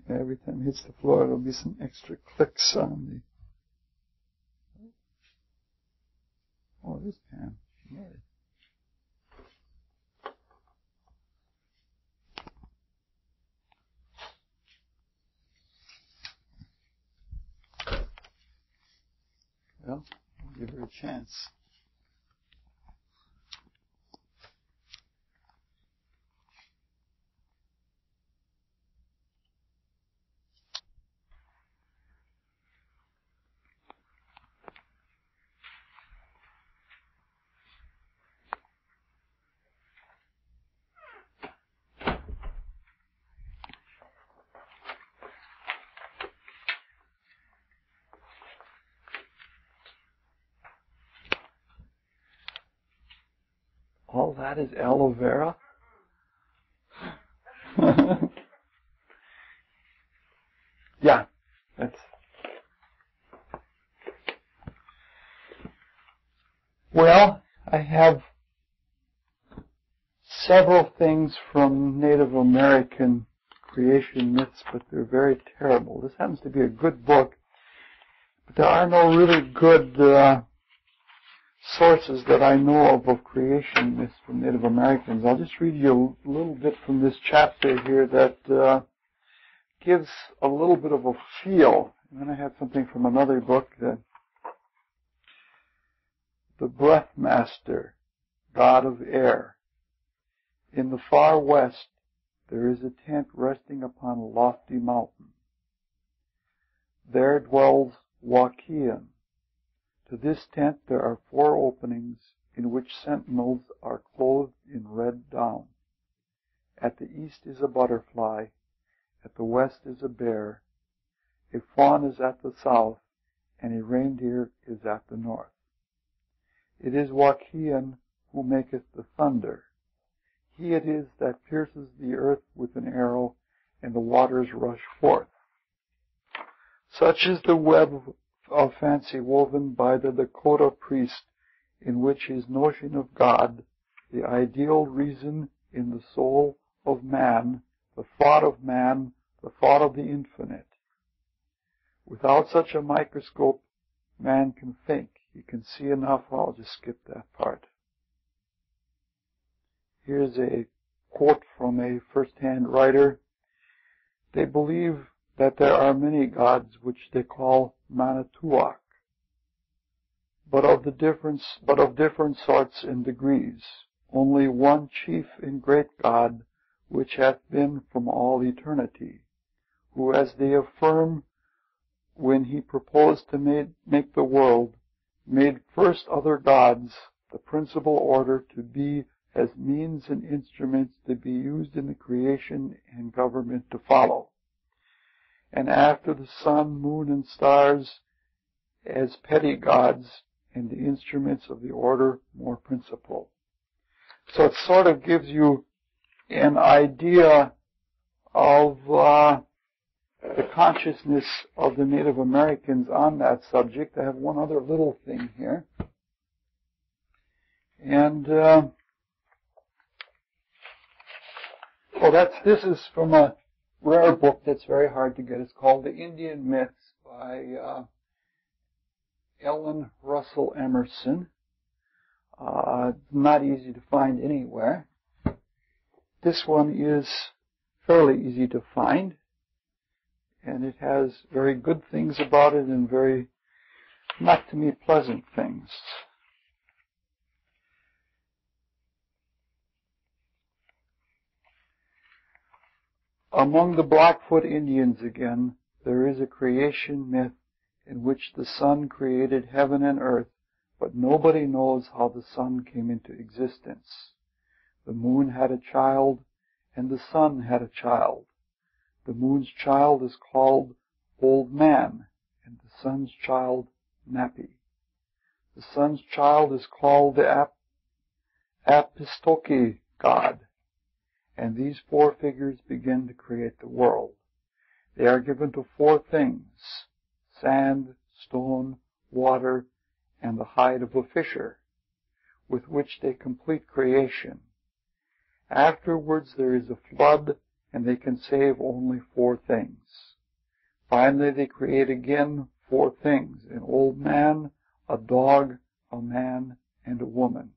Every time it hits the floor, there'll be some extra clicks on the... Oh, this pen. Yeah. Well, I'll give her a chance. All that is aloe vera? Yeah, that's... Well, I have several things from Native American creation myths, but they're very terrible. This happens to be a good book, but there are no really good sources that I know of creation myths from Native Americans. I'll just read you a little bit from this chapter here that gives a little bit of a feel. And then I have something from another book, that the Breath Master, God of Air. In the far west, there is a tent resting upon a lofty mountain. There dwells Wakian. To this tent there are 4 openings in which sentinels are clothed in red down. At the east is a butterfly, at the west is a bear, a fawn is at the south, and a reindeer is at the north. It is Wakian who maketh the thunder. He it is that pierces the earth with an arrow, and the waters rush forth. Such is the web of fancy woven by the Dakota priest, in which his notion of God, the ideal reason in the soul of man, the thought of the infinite. Without such a microscope, man can think. He can see enough. I'll just skip that part. Here's a quote from a first-hand writer. They believe that there are many gods which they call Manituak, but of different sorts and degrees. Only one chief and great God, which hath been from all eternity, who, as they affirm, when he proposed to make the world, made first other gods, the principal order to be as means and instruments to be used in the creation and government to follow. And after the sun, moon, and stars as petty gods, and the instruments of the order more principal. So it sort of gives you an idea of the consciousness of the Native Americans on that subject. I have one other little thing here. And this is from a rare book that's very hard to get. It's called The Indian Myths by Ellen Russell Emerson. Not easy to find anywhere. This one is fairly easy to find, and it has very good things about it and very, not to me, pleasant things. Among the Blackfoot Indians again, there is a creation myth in which the sun created heaven and earth, but nobody knows how the sun came into existence. The moon had a child, and the sun had a child. The moon's child is called Old Man, and the sun's child Nappy. The sun's child is called the Apistoki God, and these 4 figures begin to create the world. They are given to 4 things: sand, stone, water, and the hide of a fisher, with which they complete creation. Afterwards there is a flood, and they can save only 4 things. Finally, they create again 4 things: an old man, a dog, a man, and a woman.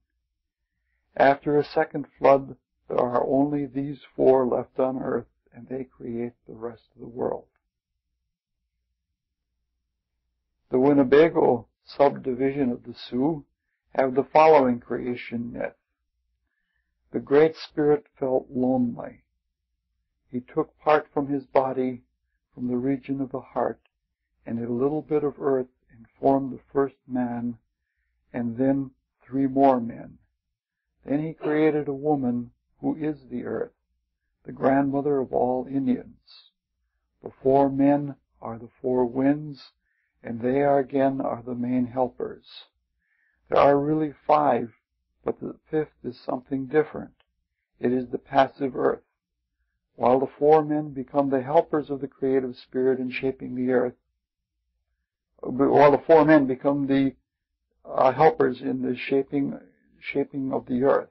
After a second flood, there are only these 4 left on earth, and they create the rest of the world. The Winnebago subdivision of the Sioux have the following creation myth. The Great Spirit felt lonely. He took part from his body, from the region of the heart, and a little bit of earth, and formed the first man, and then 3 more men. Then he created a woman who is the earth, the grandmother of all Indians. The 4 men are the 4 winds, and they again are the main helpers. There are really 5, but the 5th is something different. It is the passive earth. While the 4 men become the helpers of the creative spirit in shaping the earth, while the 4 men become the helpers in the shaping of the earth.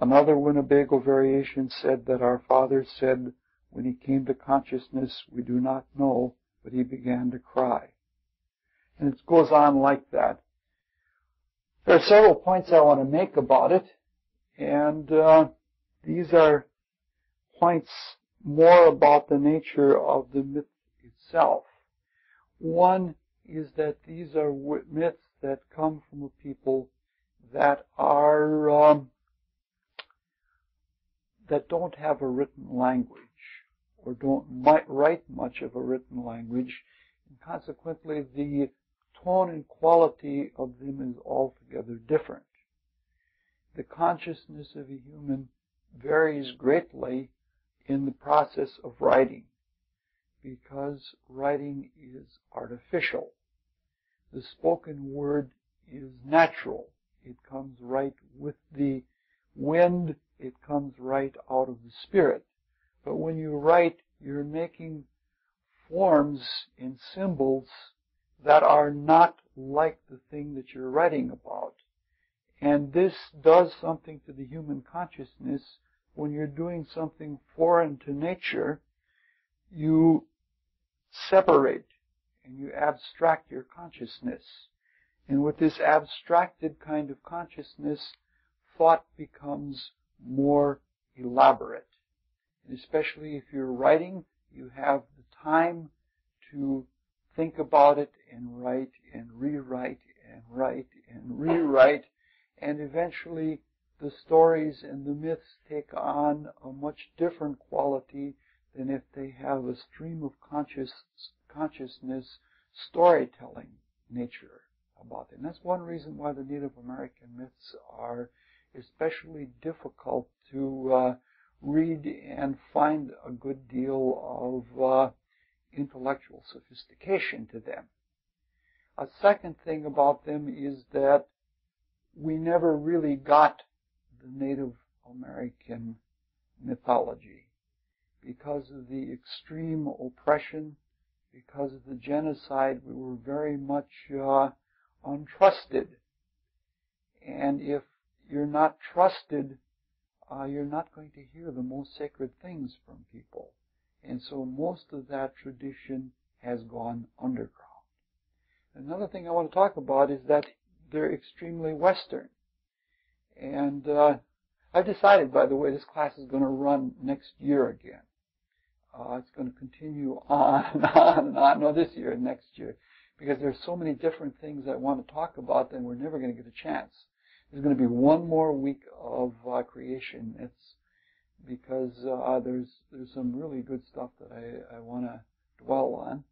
Another Winnebago variation said that our father said, when he came to consciousness, we do not know, but he began to cry. And it goes on like that. There are several points I want to make about it, and these are points more about the nature of the myth itself. One is that these are myths that come from a people that are that don't have a written language, or don't write much of a written language, and consequently the tone and quality of them is altogether different. The consciousness of a human varies greatly in the process of writing, because writing is artificial. The spoken word is natural. It comes right with the wind. It comes right out of the spirit. But when you write, you're making forms and symbols that are not like the thing that you're writing about. And this does something to the human consciousness. When you're doing something foreign to nature, you separate and you abstract your consciousness. And with this abstracted kind of consciousness, thought becomes more elaborate. And especially if you're writing, you have the time to think about it and write and rewrite and write and rewrite, and eventually the stories and the myths take on a much different quality than if they have a stream of consciousness storytelling nature about it. And that's one reason why the Native American myths are especially difficult to read and find a good deal of intellectual sophistication to them. A second thing about them is that we never really got the Native American mythology because of the extreme oppression, because of the genocide. We were very much untrusted. And if you're not trusted, you're not going to hear the most sacred things from people. And so most of that tradition has gone underground. Another thing I want to talk about is that they're extremely Western. And I've decided, by the way, this class is going to run next year again. It's going to continue on and on and on. No, this year and next year. Because there's so many different things I want to talk about that we're never going to get a chance. There's going to be one more week of creation myths, because there's some really good stuff that I want to dwell on.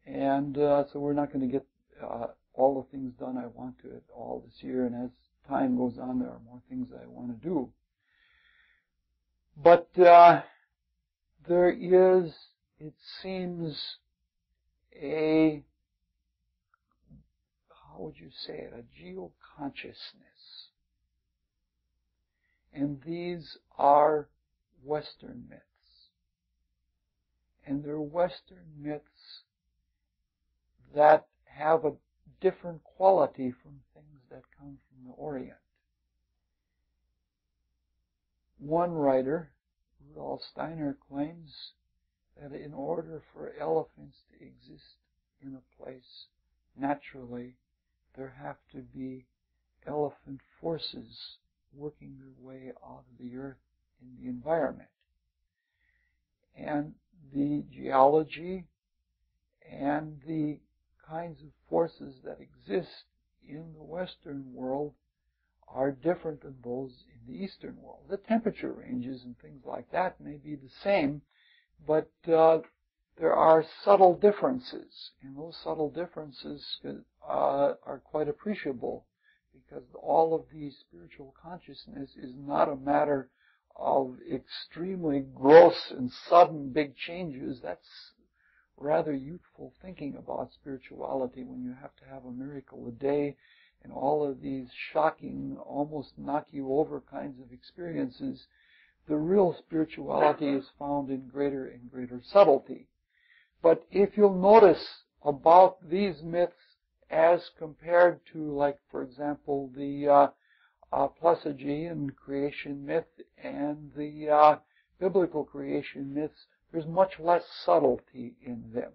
And so we're not going to get all the things done I want to it all this year. And as time goes on, there are more things I want to do. But there is, it seems, a, how would you say it, a geo-consciousness. And these are Western myths. And they're Western myths that have a different quality from things that come from the Orient. One writer Rudolf Steiner claims that in order for elephants to exist in a place naturally, there have to be elephant forces working their way out of the earth in the environment. And the geology and the kinds of forces that exist in the Western world are different than those in the Eastern world. The temperature ranges and things like that may be the same, but there are subtle differences, and those subtle differences are quite appreciable, because all of the spiritual consciousness is not a matter of extremely gross and sudden big changes. That's rather youthful thinking about spirituality, when you have to have a miracle a day and all of these shocking, almost knock you over kinds of experiences. The real spirituality is found in greater and greater subtlety. But if you'll notice about these myths as compared to, like, for example, the Pleiadian creation myth and the biblical creation myths, there's much less subtlety in them.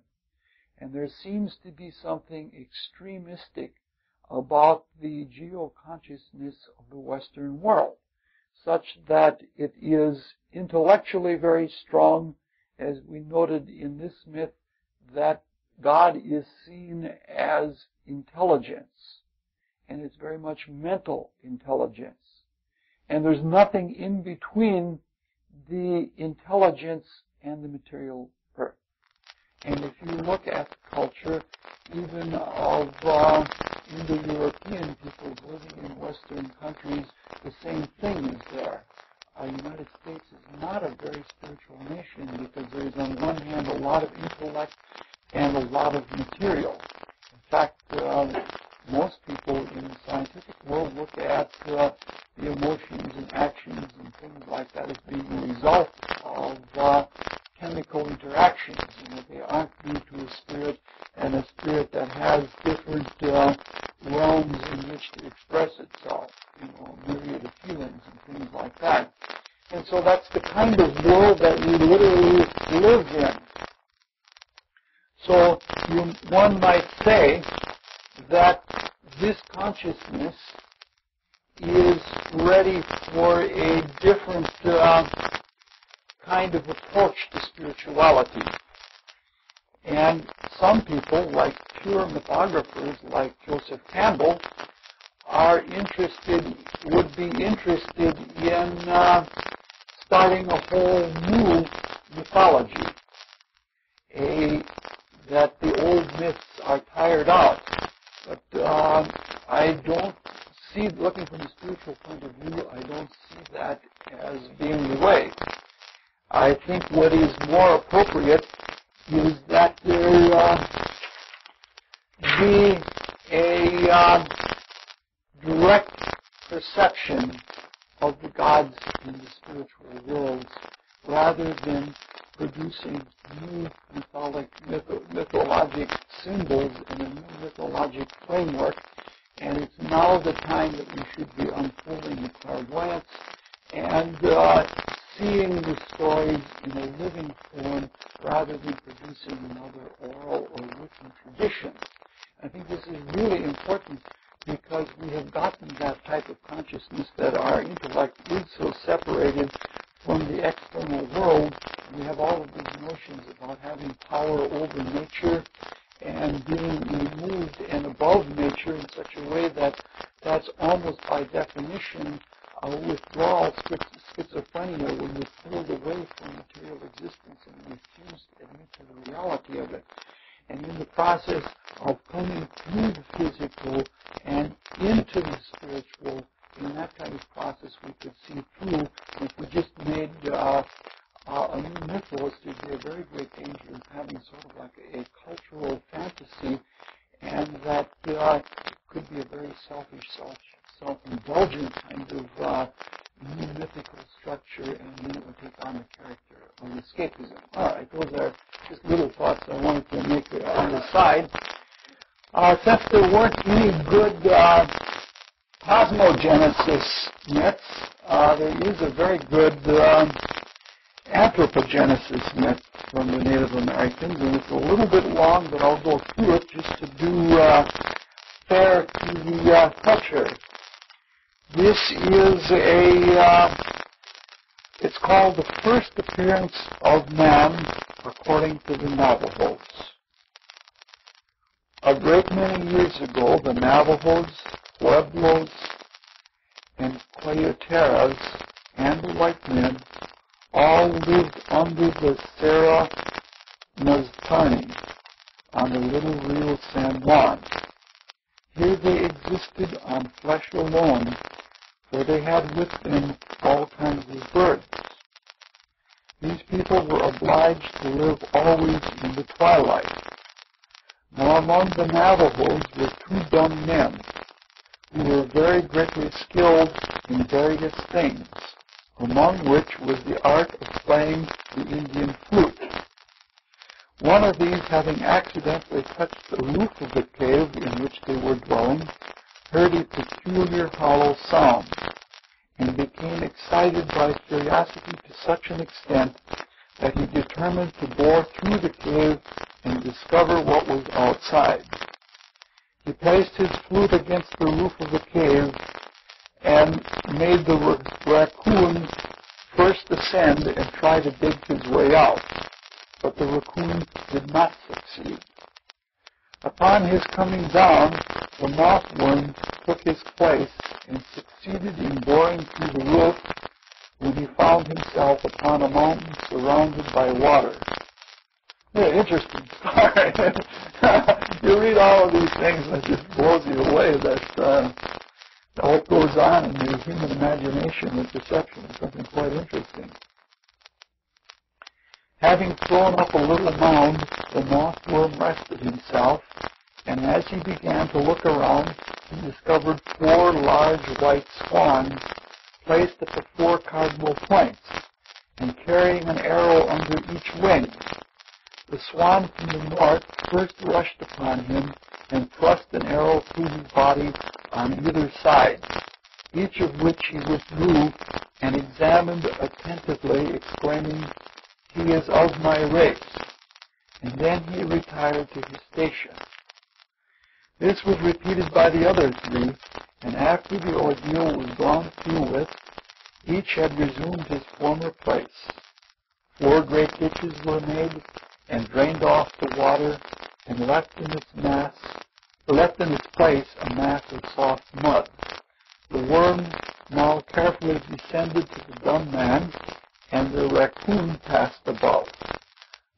And there seems to be something extremistic about the geo-consciousness of the Western world, such that it is intellectually very strong, as we noted in this myth, that God is seen as intelligence, and it's very much mental intelligence. And there's nothing in between the intelligence and the material earth. And if you look at the culture, even of Indo-European peoples living in Western countries, the same thing is there. The United States is not a very spiritual nation, because there is, on one hand, a lot of intellect and a lot of material. In fact, most people in the scientific world look at the emotions and actions and things like that as being a result of chemical interactions, and that they aren't due to a spirit, and a spirit that has different realms in which to express itself, a myriad of feelings and things like that. And so that's the kind of world that we literally live in. So one might say that this consciousness is ready for a different kind of approach to spirituality. And some people, like pure mythographers like Joseph Campbell, would be interested in starting a whole new mythology, that the old myths are tired out. But I don't see, looking from a spiritual point of view, I don't see that as being the way. I think what is more appropriate is that there be a direct perception of the gods in the spiritual worlds, rather than producing new mythologic symbols and a new mythologic framework. And it's now the time that we should be unfolding the clairvoyance and seeing the stories in a living form, rather than producing another oral or written tradition. I think this is really important, because we have gotten that type of consciousness that our intellect is so separated from the external world. We have all of these notions about having power over nature and being removed and above nature in such a way that that's almost by definition a withdrawal schizophrenia, when you're pulled away from material existence and refuse to admit to the reality of it. And in the process of coming through the physical and into the spiritual, in that kind of process we could see through. If we just made a new mythos, there'd be a very great danger of having sort of like a cultural fantasy, and that could be a very selfish, self-indulgent kind of new mythical structure, and then it would take on the character of escapism. All right, those are just little thoughts I wanted to make on the side. Since there weren't any good cosmogenesis myths, there is a very good anthropogenesis myth from the Native Americans, and it's a little bit long, but I'll go through it just to do fair to the culture. This is it's called the first appearance of man according to the Navajos. A great many years ago, the Navajos, Pueblos, and Coyoteras and the white men all lived under the Serra Naztani on the little Rio San Juan. Here they existed on flesh alone, for they had with them all kinds of birds. These people were obliged to live always in the twilight. Now among the Navajos were two dumb men, who were very greatly skilled in various things, among which was the art of playing the Indian flute. One of these, having accidentally touched the roof of the cave in which they were dwelling, heard a peculiar hollow sound, and became excited by curiosity to such an extent that he determined to bore through the cave and discover what was outside. He placed his flute against the roof of the cave and made the raccoon first ascend and try to dig his way out, but the raccoon did not succeed. Upon his coming down, the mothworm took his place and succeeded in boring through the roof when he found himself upon a mountain surrounded by water. Yeah, interesting story. You read all of these things and it just blows you away that what goes on in the human imagination and perception is something quite interesting. Having thrown up a little mound, the mothworm rested himself, and as he began to look around, he discovered 4 large white swans placed at the 4 cardinal points, and carrying an arrow under each wing. The swan from the north first rushed upon him and thrust an arrow through his body on either side, each of which he withdrew and examined attentively, exclaiming, "He is of my race," and then he retired to his station. This was repeated by the other 3, and after the ordeal was gone through with, each had resumed his former place. 4 great ditches were made and drained off the water, and left in its place a mass of soft mud. The worm now carefully descended to the dumb man, and the raccoon passed above.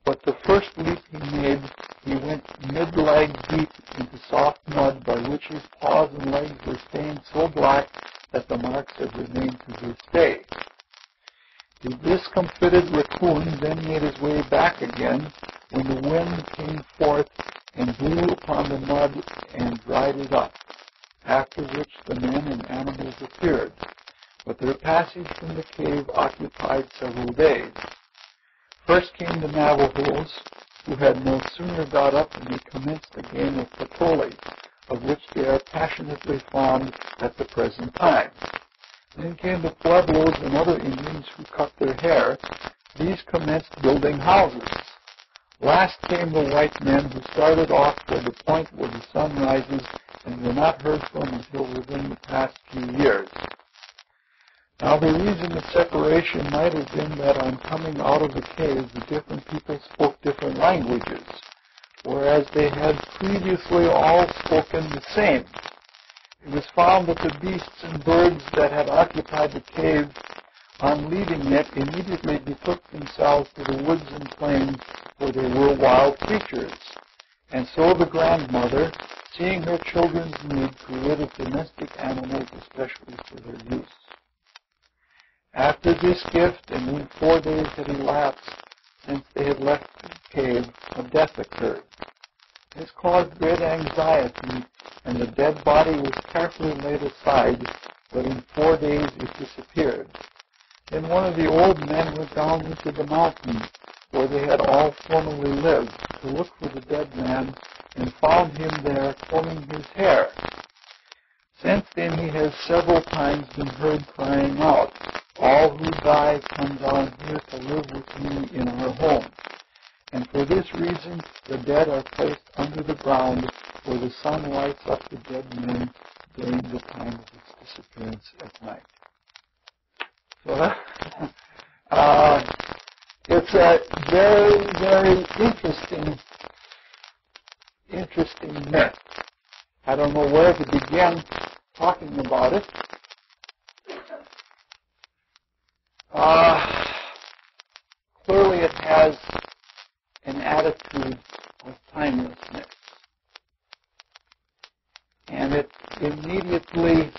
But the first leap he made, he went mid-leg deep into soft mud, by which his paws and legs were stained so black that the marks have remained to this day. The discomfited raccoon then made his way back again, when the wind came forth and blew upon the mud and dried it up, after which the men and animals appeared. But their passage from the cave occupied several days. First came the Navajos, who had no sooner got up than they commenced a game of patoli, of which they are passionately fond at the present time. Then came the Pueblos and other Indians who cut their hair. These commenced building houses. Last came the white men, who started off for the point where the sun rises and were not heard from until within the past few years. Now the reason of separation might have been that on coming out of the cave, the different people spoke different languages, whereas they had previously all spoken the same. It was found that the beasts and birds that had occupied the cave, on leaving it, immediately betook themselves to the woods and plains where they were wild creatures. And so the grandmother, seeing her children's need, created domestic animals especially for their use. After this gift, and when 4 days had elapsed since they had left the cave, a death occurred. This caused great anxiety, and the dead body was carefully laid aside, but in 4 days it disappeared. Then one of the old men went down into the mountain, where they had all formerly lived, to look for the dead man, and found him there combing his hair. Since then he has several times been heard crying out, All who die come down here to live with me in our home. And for this reason, the dead are placed under the ground, where the sun lights up the dead men during the time of its disappearance at night. So it's a very, very interesting myth. I don't know where to begin talking about it. Clearly it has an attitude of timelessness. And it immediately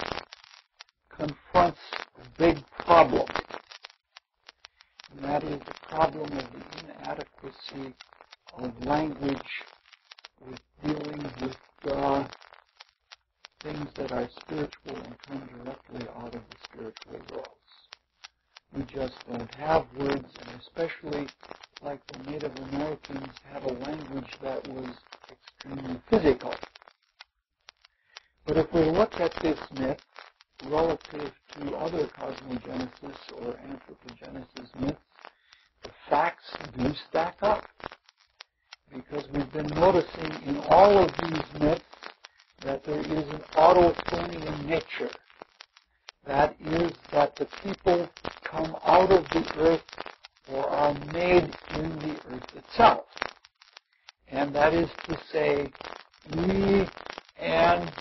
confronts a big problem. And that is the problem of the inadequacy of language with dealing with things that are spiritual and come directly out of the spiritual worlds. We just don't have words, and especially like the Native Americans had a language that was extremely physical. But if we look at this myth relative to other cosmogenesis or anthropogenesis myths, the facts do stack up. Because we've been noticing in all of these myths that there is an autotonian nature. That is, that the people come out of the earth or are made in the earth itself. And that is to say, we and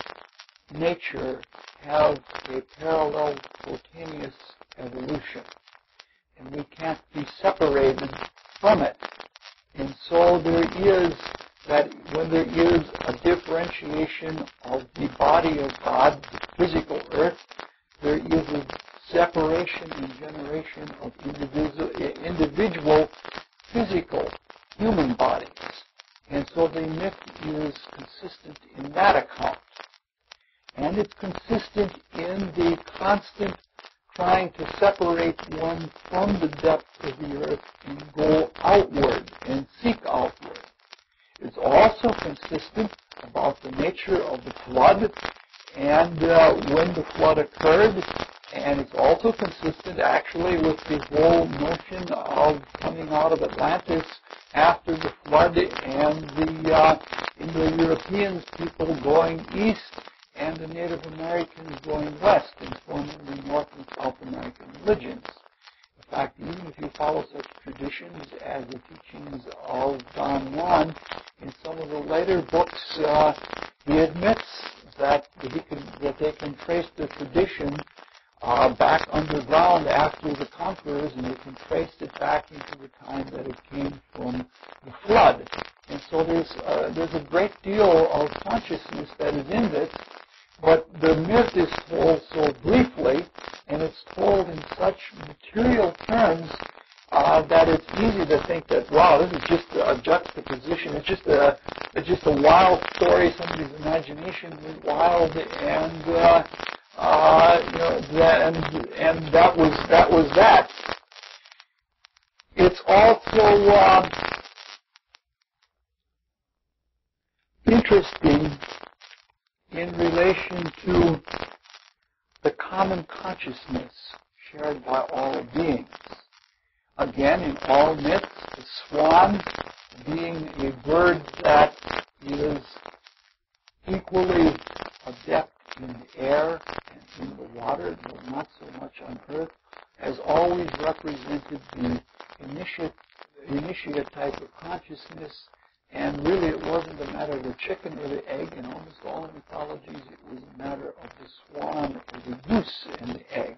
nature have a parallel spontaneous evolution. And we can't be separated from it. And so there is that when there is a differentiation of the body of God, the physical earth, there is a separation and generation of individual physical human bodies. And so the myth is consistent in that account. And it's consistent in the constant trying to separate one from the depth of the earth and go outward and seek outward. It's also consistent about the nature of the flood and when the flood occurred, and it's also consistent actually with the whole notion of coming out of Atlantis after the flood and the Indo-Europeans people going east and the Native Americans going west and forming the North and South American religions. In fact, even if you follow such traditions as the teachings of Don Juan, in some of the later books, he admits that they can trace the tradition back underground after the conquerors, and they can trace it back into the time that it came from the flood. And so there's a great deal of consciousness that is in this, but the myth is told so briefly, and it's told in such material terms that it's easy to think that, wow, this is just a juxtaposition. It's just a wild story. Somebody's imagination was wild, and that was that. It's also interesting in relation to the common consciousness shared by all beings. Again, in all myths, the swan being a bird that is equally adept in the air and in the water, though not so much on earth, has always represented the initiate type of consciousness. And really, it wasn't a matter of the chicken or the egg. In almost all mythologies, it was a matter of the swan or the goose and the egg,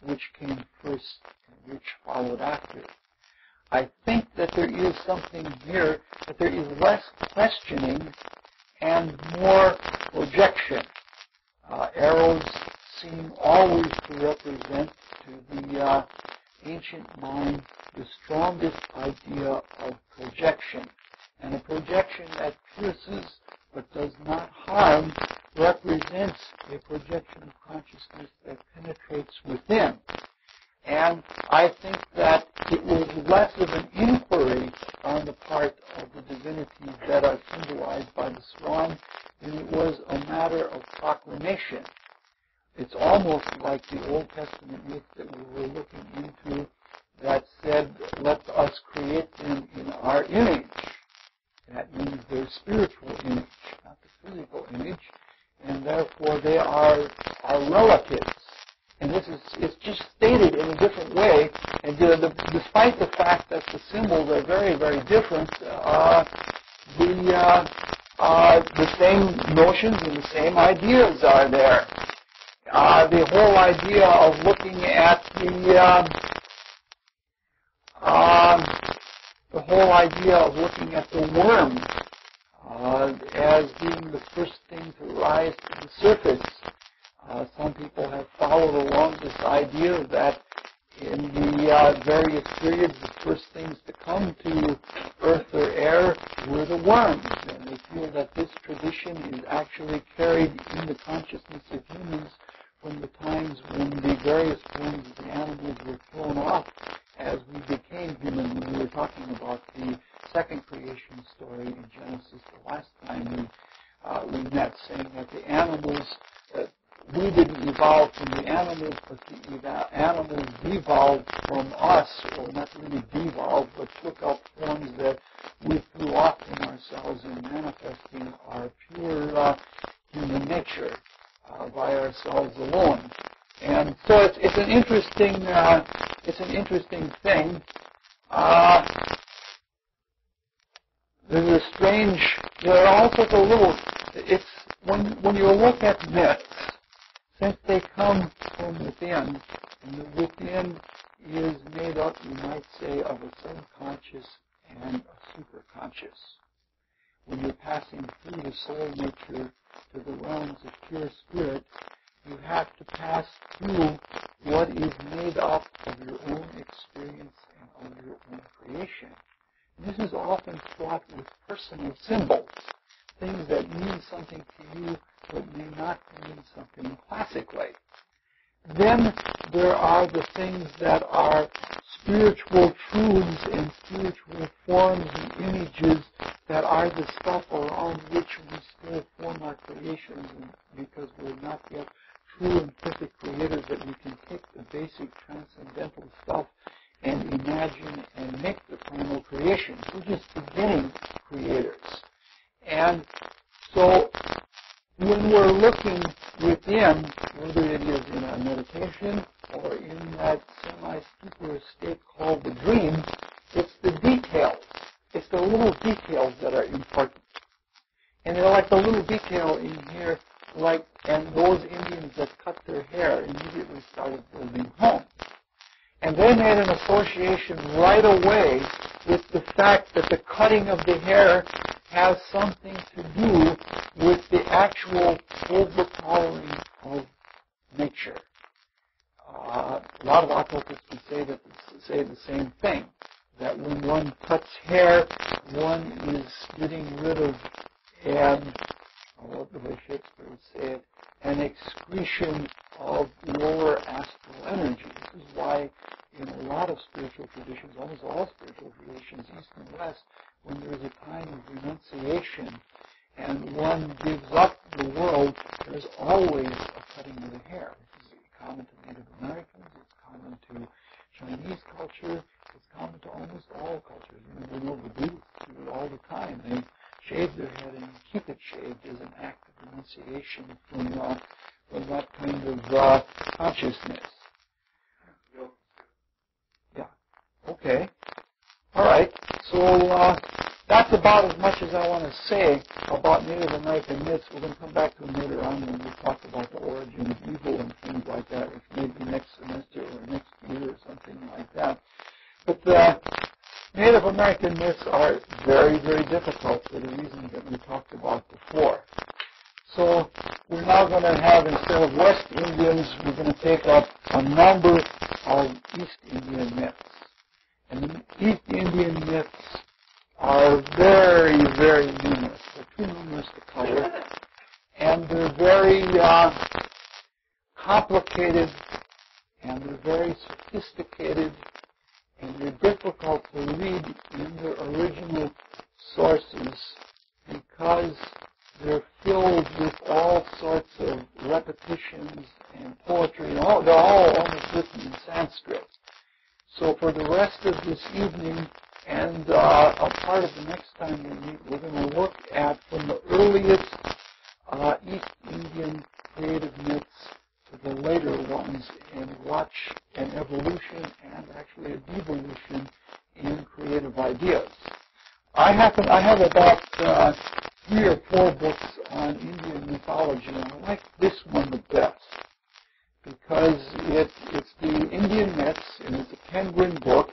which came first and which followed after. I think that there is something here, that there is less questioning and more projection. Arrows seem always to represent to the ancient mind the strongest idea of projection. And a projection that pierces but does not harm represents a projection of consciousness that penetrates within. And I think that it was less of an inquiry on the part of the divinities that are symbolized by the swan than it was a matter of proclamation. it's almost like the Old Testament myth that we were looking into that said, let us create them in our image. That means their spiritual image, not the physical image, and therefore they are our relatives. And this is it's just stated in a different way, and despite the fact that the symbols are very, very different, the same notions and the same ideas are there. The whole idea of looking at the worm as being the first thing to rise to the surface. Some people have followed along this idea that in the various periods, the first things to come to earth or air were the worms. And they feel that this tradition is actually carried in the consciousness of humans from the times when the various forms of the animals were thrown off as we became human. When we were talking about the second creation story in Genesis the last time we met, saying that the animals, we didn't evolve from the animals, but the animals devolved from us, or not really devolved, but took up forms that we threw off from ourselves in manifesting our pure human nature by ourselves alone. And so it's an interesting thing. There's a strange. There are all sorts of little. It's when you look at myths, since they come from within, and the within is made up, you might say, of a subconscious and a superconscious. When you're passing through the soul nature to the realms of pure spirit, you have to pass through what is made up of your own experience and of your own creation. And this is often fraught with personal symbols, things that mean something to you but may not mean something classically. Then there are the things that are spiritual truths and spiritual forms and images that are the stuff around which we still form our creations, and because we're not yet true and perfect creators, that we can take the basic transcendental stuff and imagine and make the primal creations. We're just beginning creators. And so when we're looking within, whether it is in our meditation or in that semi-stupor state called the dream, it's the details. It's the little details that are important. And they're like the little detail in here, and those Indians that cut their hair immediately started building homes. And they made an association right away with the fact that the cutting of the hair has something to do with the actual overpowering of nature. A lot of occultists would say the same thing, that when one cuts hair, one is getting rid of I love the way Shakespeare would say it, an excretion of lower astral energy. This is why in a lot of spiritual traditions, almost all spiritual traditions, East and West, when there is a time of renunciation and one gives up the world, there's always a cutting of the hair. This is common to Native Americans, it's common to Chinese culture, it's common to almost all cultures. You know, the Buddhists do it all the time. They shave their head and keep it shaved as an act of renunciation from that kind of consciousness. Yeah. Okay. All right. So that's about as much as I want to say about Native American myths. We're going to come back to them later on when we talk about the origin of evil and things like that, which maybe next semester or next year or something like that. But the Native American myths are very, very difficult for the reasons that we talked about before. So we're now going to have, instead of West Indians, we're going to take up a number of East Indian myths. And the East Indian myths are very, very numerous. They're too numerous to cover. And they're very complicated, and they're very sophisticated, and they're difficult to read in their original sources because they're filled with all sorts of repetitions and next time we meet, we're going to look at from the earliest East Indian creative myths to the later ones and watch an evolution and actually a devolution in creative ideas. I have about 3 or 4 books on Indian mythology, and I like this one the best because it's the Indian myths, and it's a Penguin book,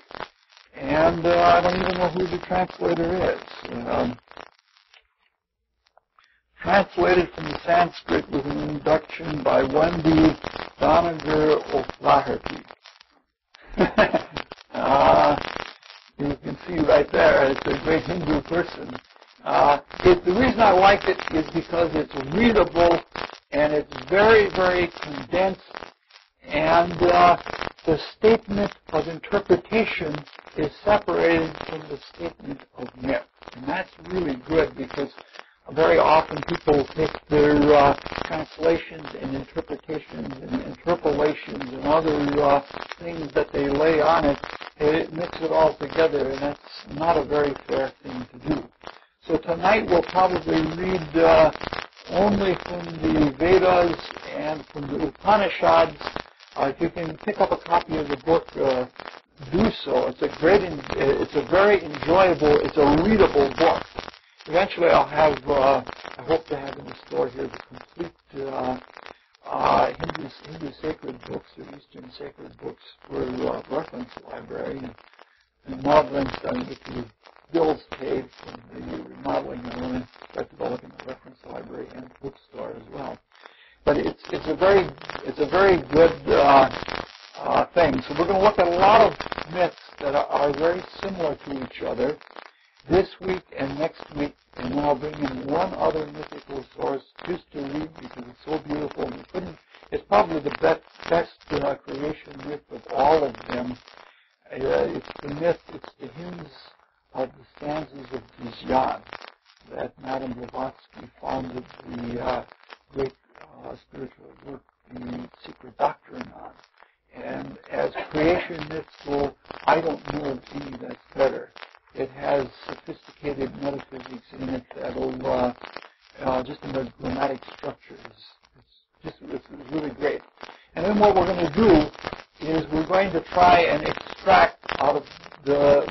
and I don't even know who the translator is. Translated from the Sanskrit with an introduction by Wendy Doniger O'Flaherty. You can see right there, it's a great Hindu person. The reason I like it is because it's readable and it's very, very condensed, and the statement of interpretation is separated from the statement of myth. And that's really good because very often people take their translations and interpretations and interpolations and other things that they lay on it, and it mix it all together, and that's not a very fair thing to do. So tonight we'll probably read only from the Vedas and from the Upanishads. If you can pick up a copy of the book, do so. It's a very enjoyable, it's a readable book. Eventually I'll have, I hope to have in the store here the complete Hindu sacred books or Eastern sacred books for reference library. And modeling, starting to get the bills paid from the remodeling. I want to start developing a reference library and bookstore as well. But it's a very good thing. So we're going to look at a lot of myths that are very similar to each other this week and next week, and then I'll bring in one other mythical source just to read because it's so beautiful. And it's probably the best creation myth of all of them. It's the myth, it's the hymns of the stanzas of Vizyan that Madame Blavatsky founded the great spiritual work, The Secret Doctrine, on. And as creation myths go, I don't know of any that's better. It has sophisticated metaphysics in it that'll, just in the grammatic structures. It's really great. And then what we're going to do is we're going to try and extract out of the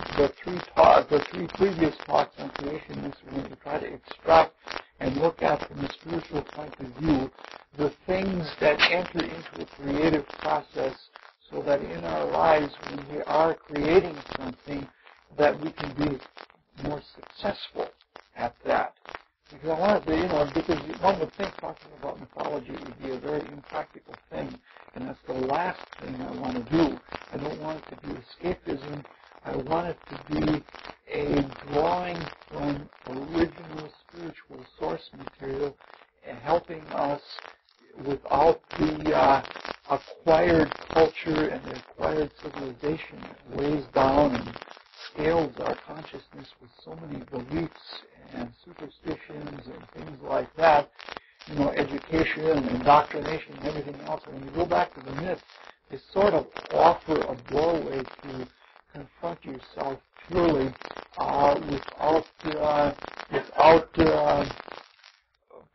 three previous talks on creation myths. We're going to try to extract and look at from a spiritual point of view the things that enter into a creative process so that in our lives when we are creating something that we can be more successful at that. Because I wanted to, because one would think talking about mythology would be a very impractical thing, and that's the last thing I want to do. I don't want it to be escapism. I want it to be a drawing from original spiritual source material and helping us without the acquired culture and the acquired civilization that weighs down and scales our consciousness with so many beliefs and superstitions and things like that, education and indoctrination and everything else. When you go back to the myths, they sort of offer a doorway to confront yourself purely without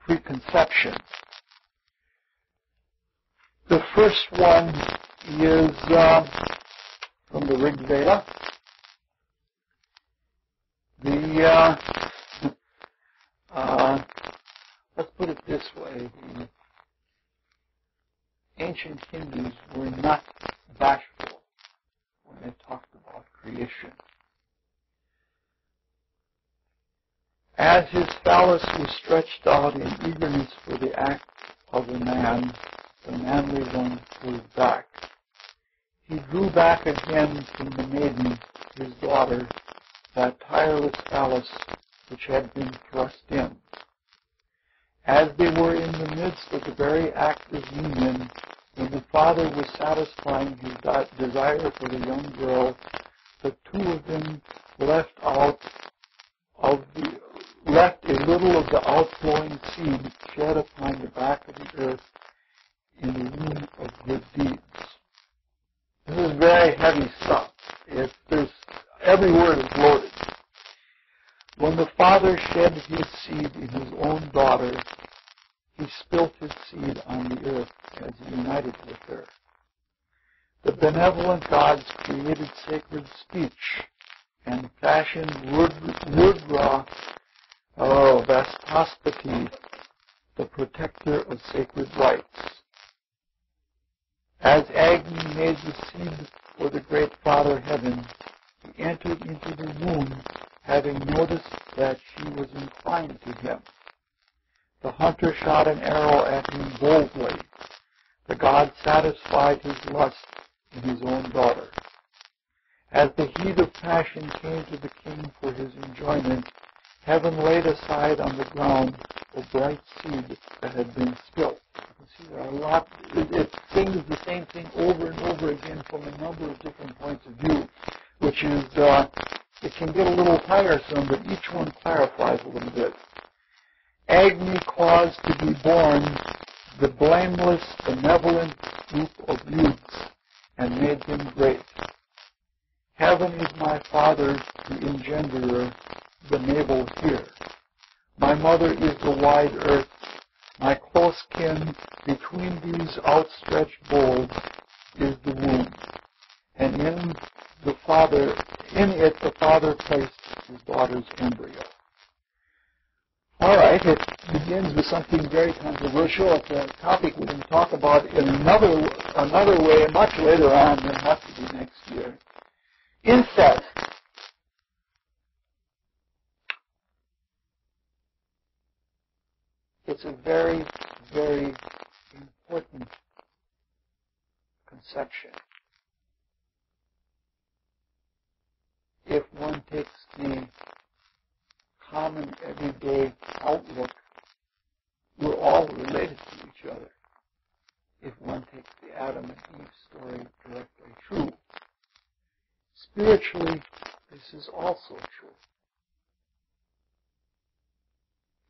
preconception. The first one is from the Rig Veda. Let's put it this way, the ancient Hindus were not bashful when they talked about creation. As his phallus was stretched out in eagerness for the act of the man, the manly one pulled back. He drew back again from the maiden, his daughter, that tireless phallus which had been thrust in. As they were in the midst of the very act of union, when the father was satisfying his desire for the young girl, the two of them left a little of the outflowing seed shed upon the back of the earth in the womb of good deeds. This is very heavy stuff. Every word is loaded. When the father shed his seed in his own daughter, he spilt his seed on the earth as he united with her. The benevolent gods created sacred speech and fashioned Rudra, Vastaspati, the protector of sacred rites. As Agni made the seed for the great Father Heaven, he entered into the womb, having noticed that she was inclined to him. The hunter shot an arrow at him boldly. The god satisfied his lust in his own daughter. As the heat of passion came to the king for his enjoyment, heaven laid aside on the ground the bright seed that had been spilt. You can see there are a lot. It sings the same thing over and over again from a number of different points of view, which is, it can get a little tiresome, but each one clarifies a little bit. Agni caused to be born the blameless, benevolent group of youths, and made them great. Heaven is my father, the engenderer, the navel here. My mother is the wide earth. My close kin between these outstretched bowls is the womb. And in it the father placed his daughter's embryo. All right, it begins with something very controversial. It's a topic we're going to talk about in another way much later on, and have to be next year. Incest. It's a very, very important conception. If one takes the common everyday outlook, we're all related to each other. If one takes the Adam and Eve story directly true. Spiritually, this is also true.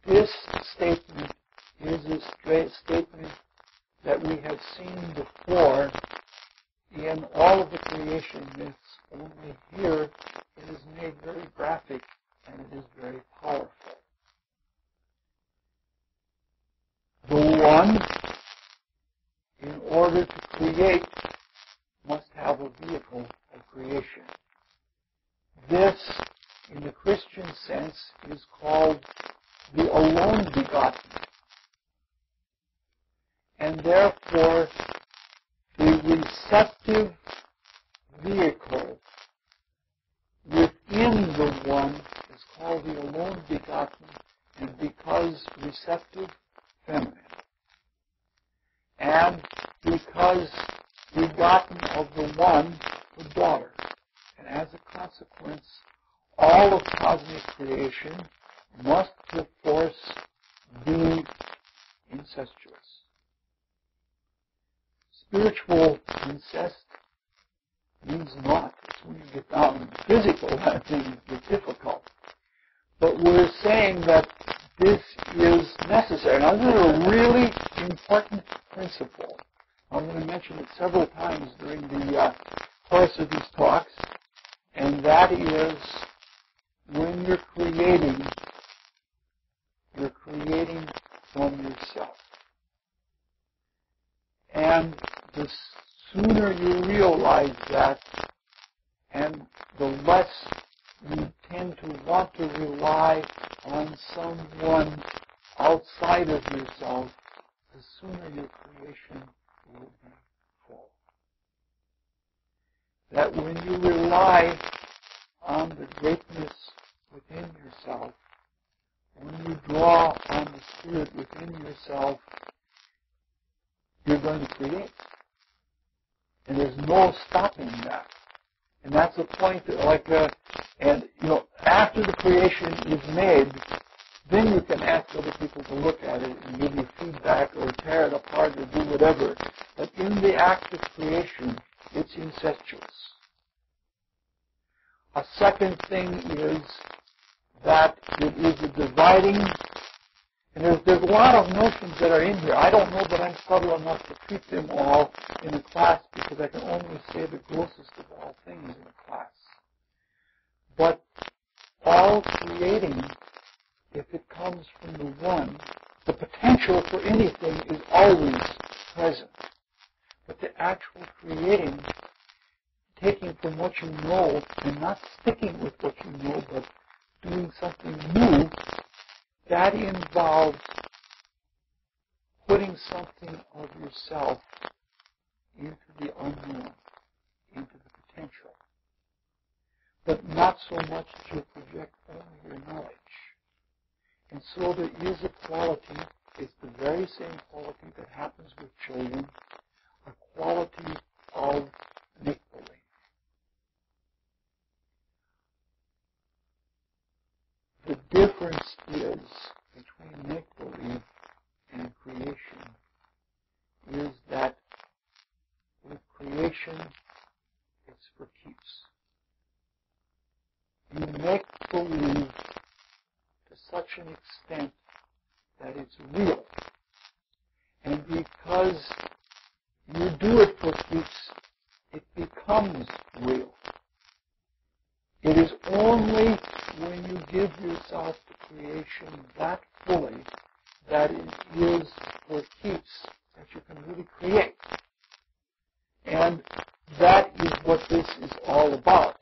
This statement is a statement that we have seen before in all of the creation myths, only here it is made very graphic and it is very powerful. The one, in order to create, must have a vehicle of creation. This, in the Christian sense, is called the alone begotten. And therefore, the receptive vehicle within the one is called the alone begotten, and because receptive, feminine. And because begotten of the one, the daughter. And as a consequence, all of cosmic creation must perforce be incestuous. Spiritual incest means not. It's when you get down to physical that things get difficult. But we're saying that this is necessary. Now, this is a really important principle. I'm going to mention it several times during the course of these talks, and that is when you're creating from yourself. And the sooner you realize that, and the less you tend to want to rely on someone outside of yourself, the sooner your creation will be full. That when you rely on the greatness within yourself, when you draw on the Spirit within yourself, you're going to create. And there's no stopping that. And that's the point that, after the creation is made, then you can ask other people to look at it and give you feedback or tear it apart or do whatever. But in the act of creation, it's incestuous. A second thing is that it is a dividing, and there's a lot of notions that are in here. I don't know that I'm subtle enough to treat them all in a class because I can only say the grossest of all things in a class. But all creating, if it comes from the one, the potential for anything is always present. But the actual creating, taking from what you know and not sticking with what you know, but doing something new, that involves putting something of yourself into the unknown, into the potential. But not so much that you project only your knowledge. And so there is a quality, it's the very same quality that happens with children, a quality of make-believe. The difference is between make-believe and creation is that with creation, it's for keeps. You make believe to such an extent that it's real. And because you do it for keeps, it becomes real. It is only when you give yourself to creation that fully that it is for keeps that you can really create. And that is what this is all about.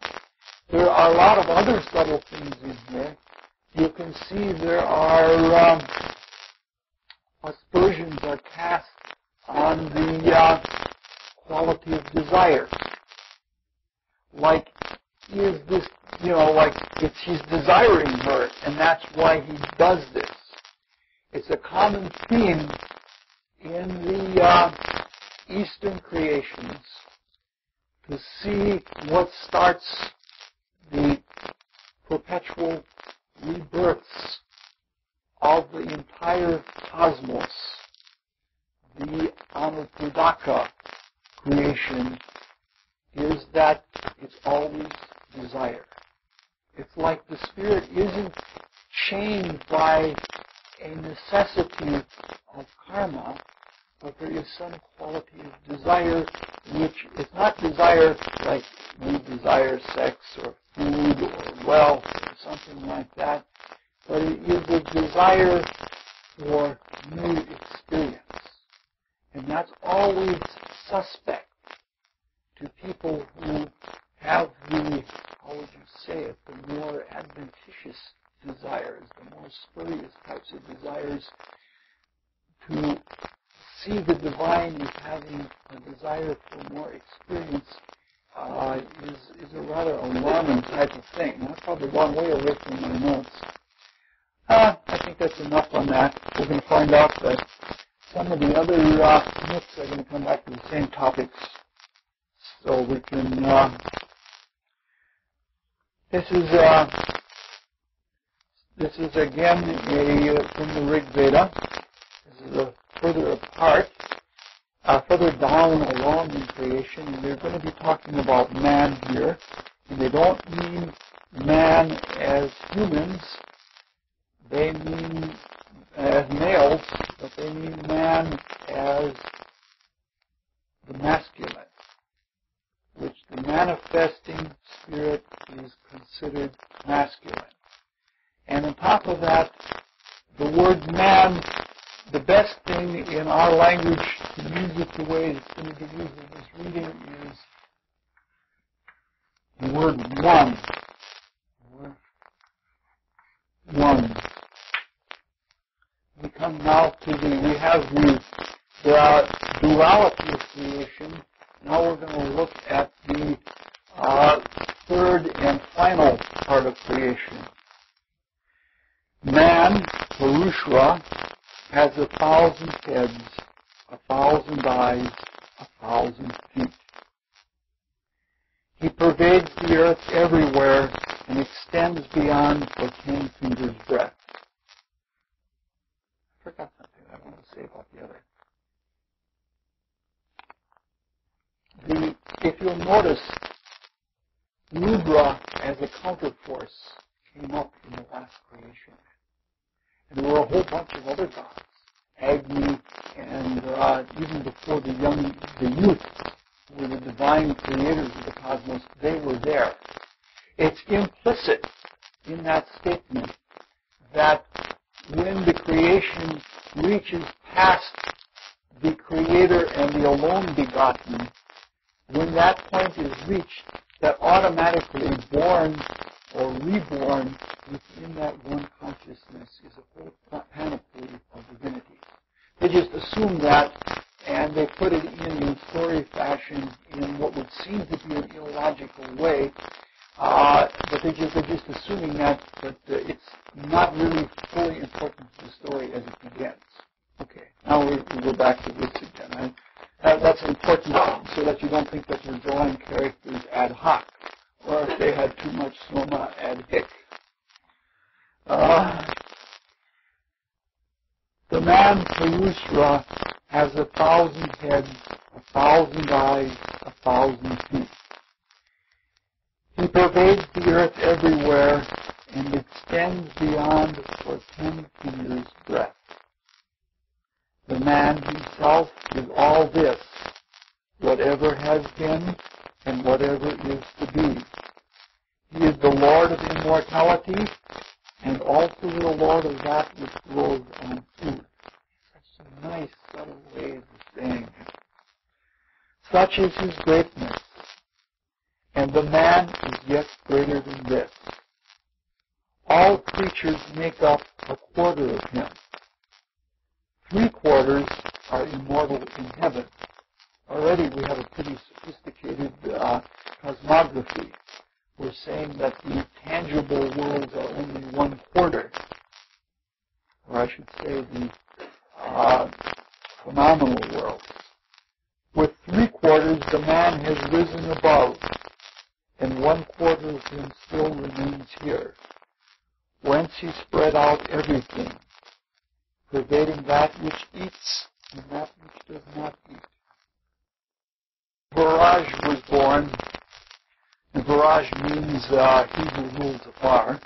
There are a lot of other subtle things in here. You can see there are aspersions are cast on the quality of desire. Like, is this, like he's desiring her, and that's why he does this. It's a common theme in the Eastern creations to see what starts the perpetual rebirths of the entire cosmos, the Anupadaka creation, is that it's always desire. It's like the spirit isn't chained by a necessity of karma, but there is some quality of desire, which is not desire like we desire sex or food or wealth or something like that, but it is a desire for new experience. And that's always suspect to people who have the, how would you say it, the more adventitious desires, the more spurious types of desires. To see the divine as having a desire for more experience is a rather alarming type of thing. That's probably one way away from my notes. I think that's enough on that. We're going to find out that some of the other myths are going to come back to the same topics. So we can, this is again from the Rig Veda. This is a further apart, further down along in creation, and they're going to be talking about man here. And they don't mean man as humans. They mean as males, but they mean man as the masculine, which the manifesting spirit is considered masculine. And on top of that, the word man, the best thing in our language to use it the way it's going to be used in this reading is the word one. One. We come now to we have the duality of creation. Now we're going to look at the third and final part of creation. Man, Purusha, has 1,000 heads, 1,000 eyes, 1,000 feet. He pervades the earth everywhere and extends beyond the 10 fingers' breadth. I forgot something I want to say about the other. If you'll notice, Rudra as a counterforce came up in the last creation. And there were a whole bunch of other gods, Agni, and even before the youth, who were the divine creators of the cosmos, they were there. It's implicit in that statement that when the creation reaches past the Creator and the alone begotten, when that point is reached, that automatically born or reborn within that one consciousness is a whole panoply of divinities. They just assume that, and they put it in story fashion in what would seem to be an illogical way, but they're just assuming that it's not really fully important to the story as it begins. Okay, now we go back to this again. That's important so that you don't think that you're drawing characters ad hoc, or if they had too much soma ad hic. The man Payusra has 1,000 heads, 1,000 eyes, 1,000 feet. He pervades the earth everywhere and extends beyond for 10 fingers' breadth. The man himself is all this, whatever has been and whatever is to be. He is the Lord of immortality and also the Lord of that which grows on food. Such a nice, subtle way of saying it. Such is his greatness, and the man is yet greater than this. All creatures make up a quarter of him. 3/4 are immortal in heaven. Already we have a pretty sophisticated cosmography. We're saying that the tangible worlds are only 1/4, or I should say the phenomenal worlds. With 3/4, the man has risen above, and 1/4 of him still remains here, whence he spread out everything, pervading that which eats and that which does not eat. Viraj was born, and Viraj means he who rules afar.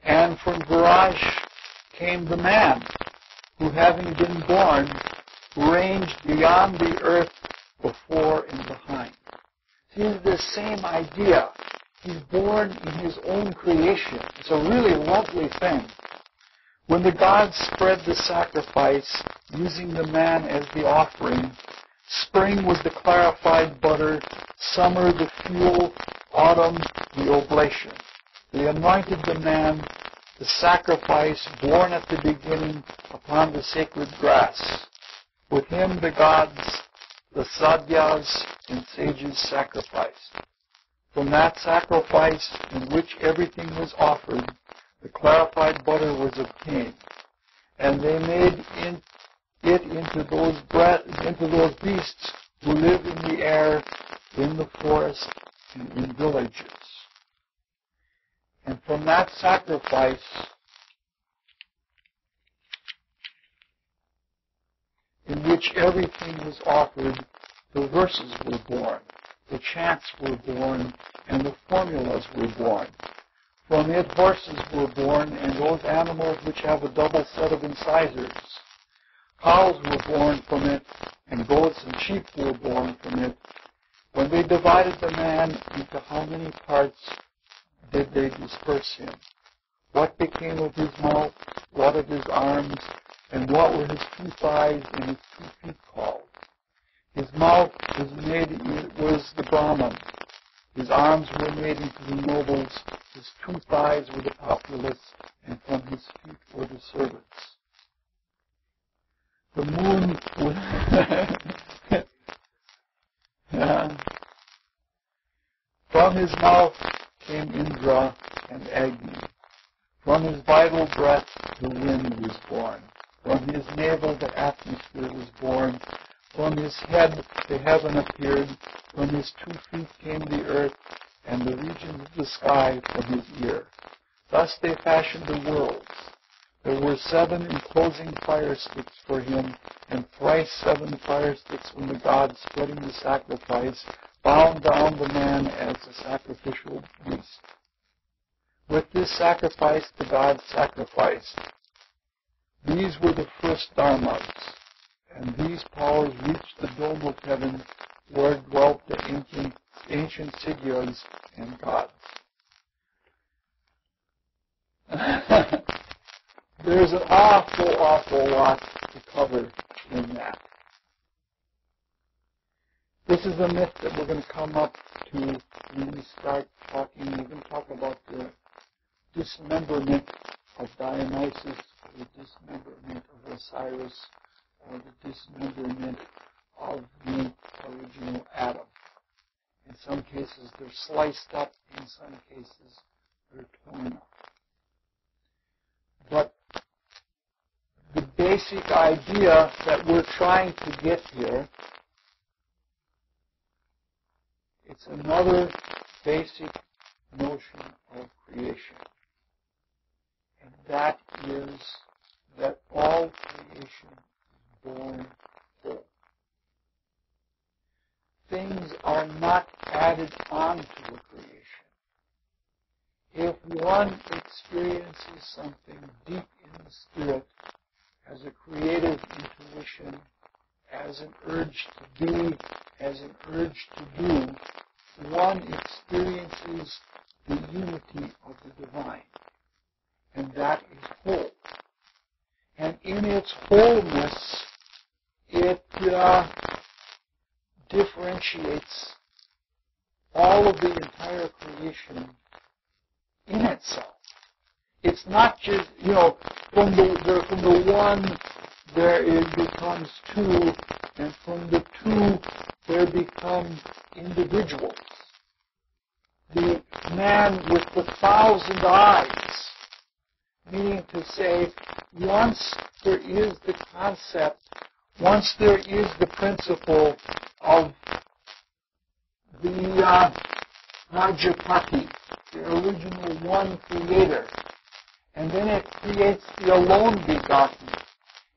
And from Viraj came the man, who having been born, ranged beyond the earth before and behind. See, it's the same idea. He's born in his own creation. It's a really lovely thing. When the gods spread the sacrifice, using the man as the offering, spring was the clarified butter, summer the fuel, autumn the oblation. They anointed the man, the sacrifice born at the beginning upon the sacred grass. With him the gods, the sadhyas and sages sacrificed. From that sacrifice in which everything was offered, the clarified butter was obtained, and they made it into those beasts who live in the air, in the forest, and in villages. And from that sacrifice, in which everything was offered, the verses were born, the chants were born, and the formulas were born. From it, horses were born, and those animals which have a double set of incisors. Cows were born from it, and goats and sheep were born from it. When they divided the man into how many parts did they disperse him? What became of his mouth? What of his arms? And what were his 2 thighs and his 2 feet called? His mouth was the Brahman. His arms were made into the nobles. His 2 thighs were the populace, and from his feet were the servants. The moon was from his mouth came Indra and Agni. From his vital breath the wind was born. From his navel the atmosphere was born. From his head the heaven appeared. From his 2 feet came the earth, and the regions of the sky from his ear. Thus they fashioned the worlds. There were 7 enclosing fire sticks for him, and thrice 7 fire sticks when the gods, spreading the sacrifice, bound down the man as a sacrificial beast. With this sacrifice the gods sacrificed. These were the first dharmas, and these powers reached the dome of heaven, where dwelt the ancient Siddhas and gods. There's an awful lot to cover in that. This is a myth that we're going to come up to when we start talking. We're going to talk about the dismemberment of Dionysus, or the dismemberment of Osiris, or the dismemberment of the original Adam. In some cases, they're sliced up. In some cases, they're torn up. But the basic idea that we're trying to get here, it's another basic notion of creation. And that is that all creation is born whole. Things are not added on to a creation. If one experiences something deep in the spirit as a creative intuition, as an urge to be, as an urge to do, one experiences the unity of the divine. And that is whole. And in its wholeness, it differentiates all of the entire creation in itself. It's not just, from the one there it becomes two, and from the two there become individuals. The man with the 1,000 eyes, meaning to say, once there is the concept, once there is the principle of the Rajapati, the original one creator, and then it creates the alone begotten,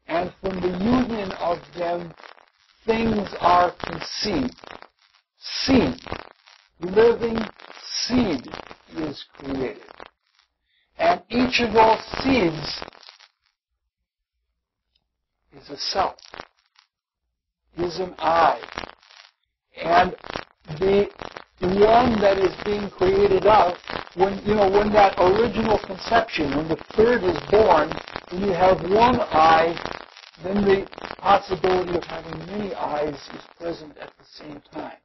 and from the union of them, things are conceived. Seed, living seed is created. And each of those seeds is a self, is an I. And the one that is being created out, when that original conception, when the third is born, when you have one eye, then the possibility of having many eyes is present at the same time.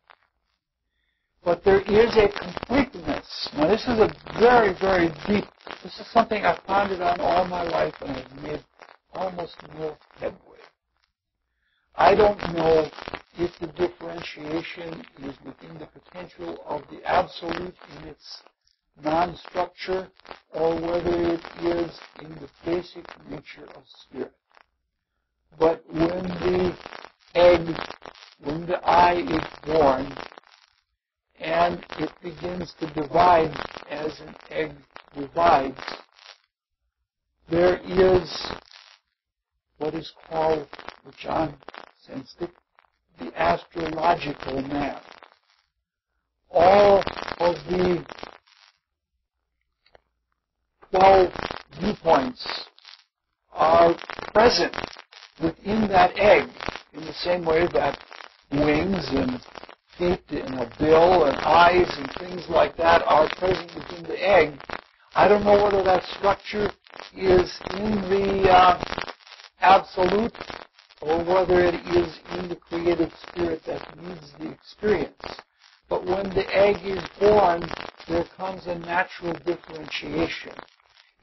But there is a completeness. Now this is a very, very deep, this is something I've pondered on all my life and I've made almost no headway. I don't know if the differentiation is within the potential of the absolute in its non-structure or whether it is in the basic nature of spirit. But when the eye is born and it begins to divide as an egg divides, there is what is called, which John sensed it, the astrological man. All of the 12 viewpoints are present within that egg in the same way that wings and feet and a bill and eyes and things like that are present within the egg. I don't know whether that structure is in the absolute or whether it is in the creative spirit that needs the experience. But when the egg is born, there comes a natural differentiation.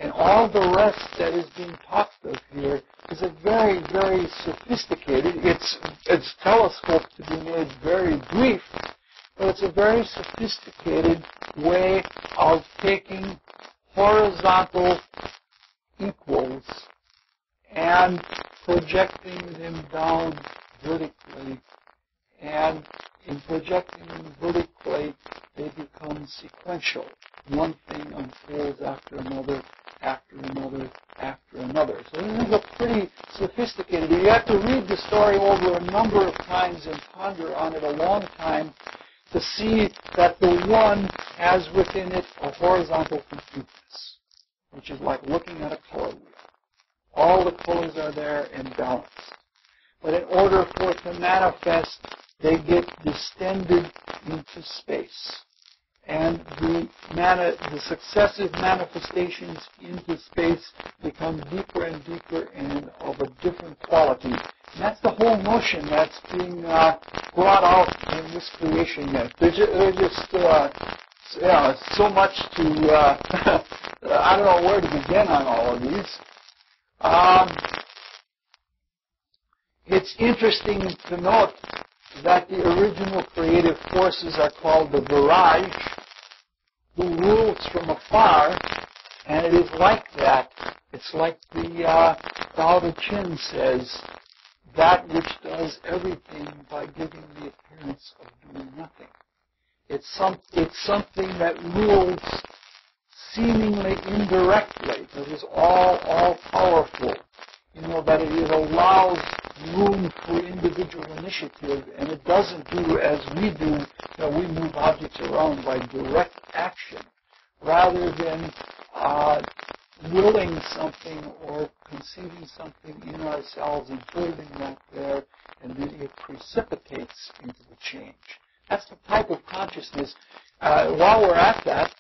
And all the rest that is being talked of here is a very, very sophisticated, it's telescoped to be made very brief, but it's a very sophisticated way of taking horizontal equals and projecting them down vertically. And in projecting them vertically, they become sequential. One thing unfolds after another, after another, after another. So this is a pretty sophisticated. You have to read the story over a number of times and ponder on it a long time to see that the one has within it a horizontal completeness, which is like looking at a color wheel. All the colors are there and balanced. But in order for it to manifest, they get distended into space. and the successive manifestations into space become deeper and deeper and of a different quality. And that's the whole notion that's being brought out in this creation myth. There's just so much to, I don't know where to begin on all of these. It's interesting to note that the original creative forces are called the Virage, who rules from afar, and it is like that. It's like the Tao Te Ching says, that which does everything by giving the appearance of doing nothing. It's something that rules seemingly indirectly, that is all powerful. That it allows room for individual initiative, and it doesn't do as we do, we move objects around by direct action, rather than willing something or conceiving something in ourselves and holding that there, and then it precipitates into the change. That's the type of consciousness. While we're at that,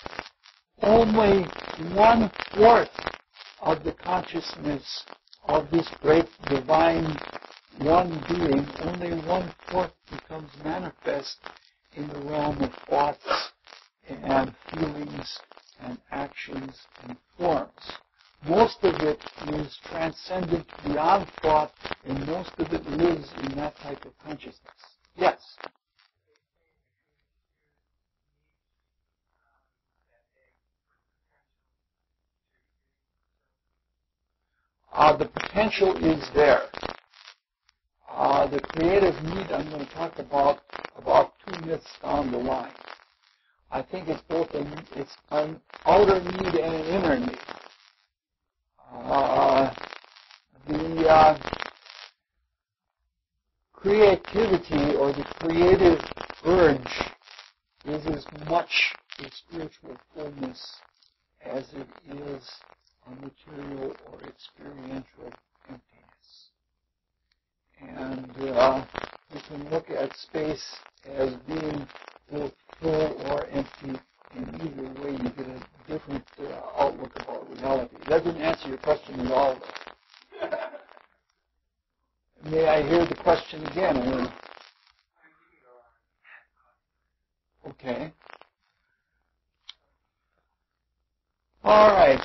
only 1/4 of the consciousness of this great divine one being, only 1/4 becomes manifest in the realm of thoughts and feelings and actions and forms. Most of it is transcendent beyond thought, and most of it lives in that type of consciousness. Yes? The potential is there. The creative need I'm going to talk about 2 myths down the line. I think it's both an outer need and an inner need. The creativity or the creative urge is as much a spiritual fullness as it is a material or experiential emptiness. And you can look at space as being both full or empty, and either way you get a different outlook about reality. That didn't answer your question at all, though. May I hear the question again? Okay. All right.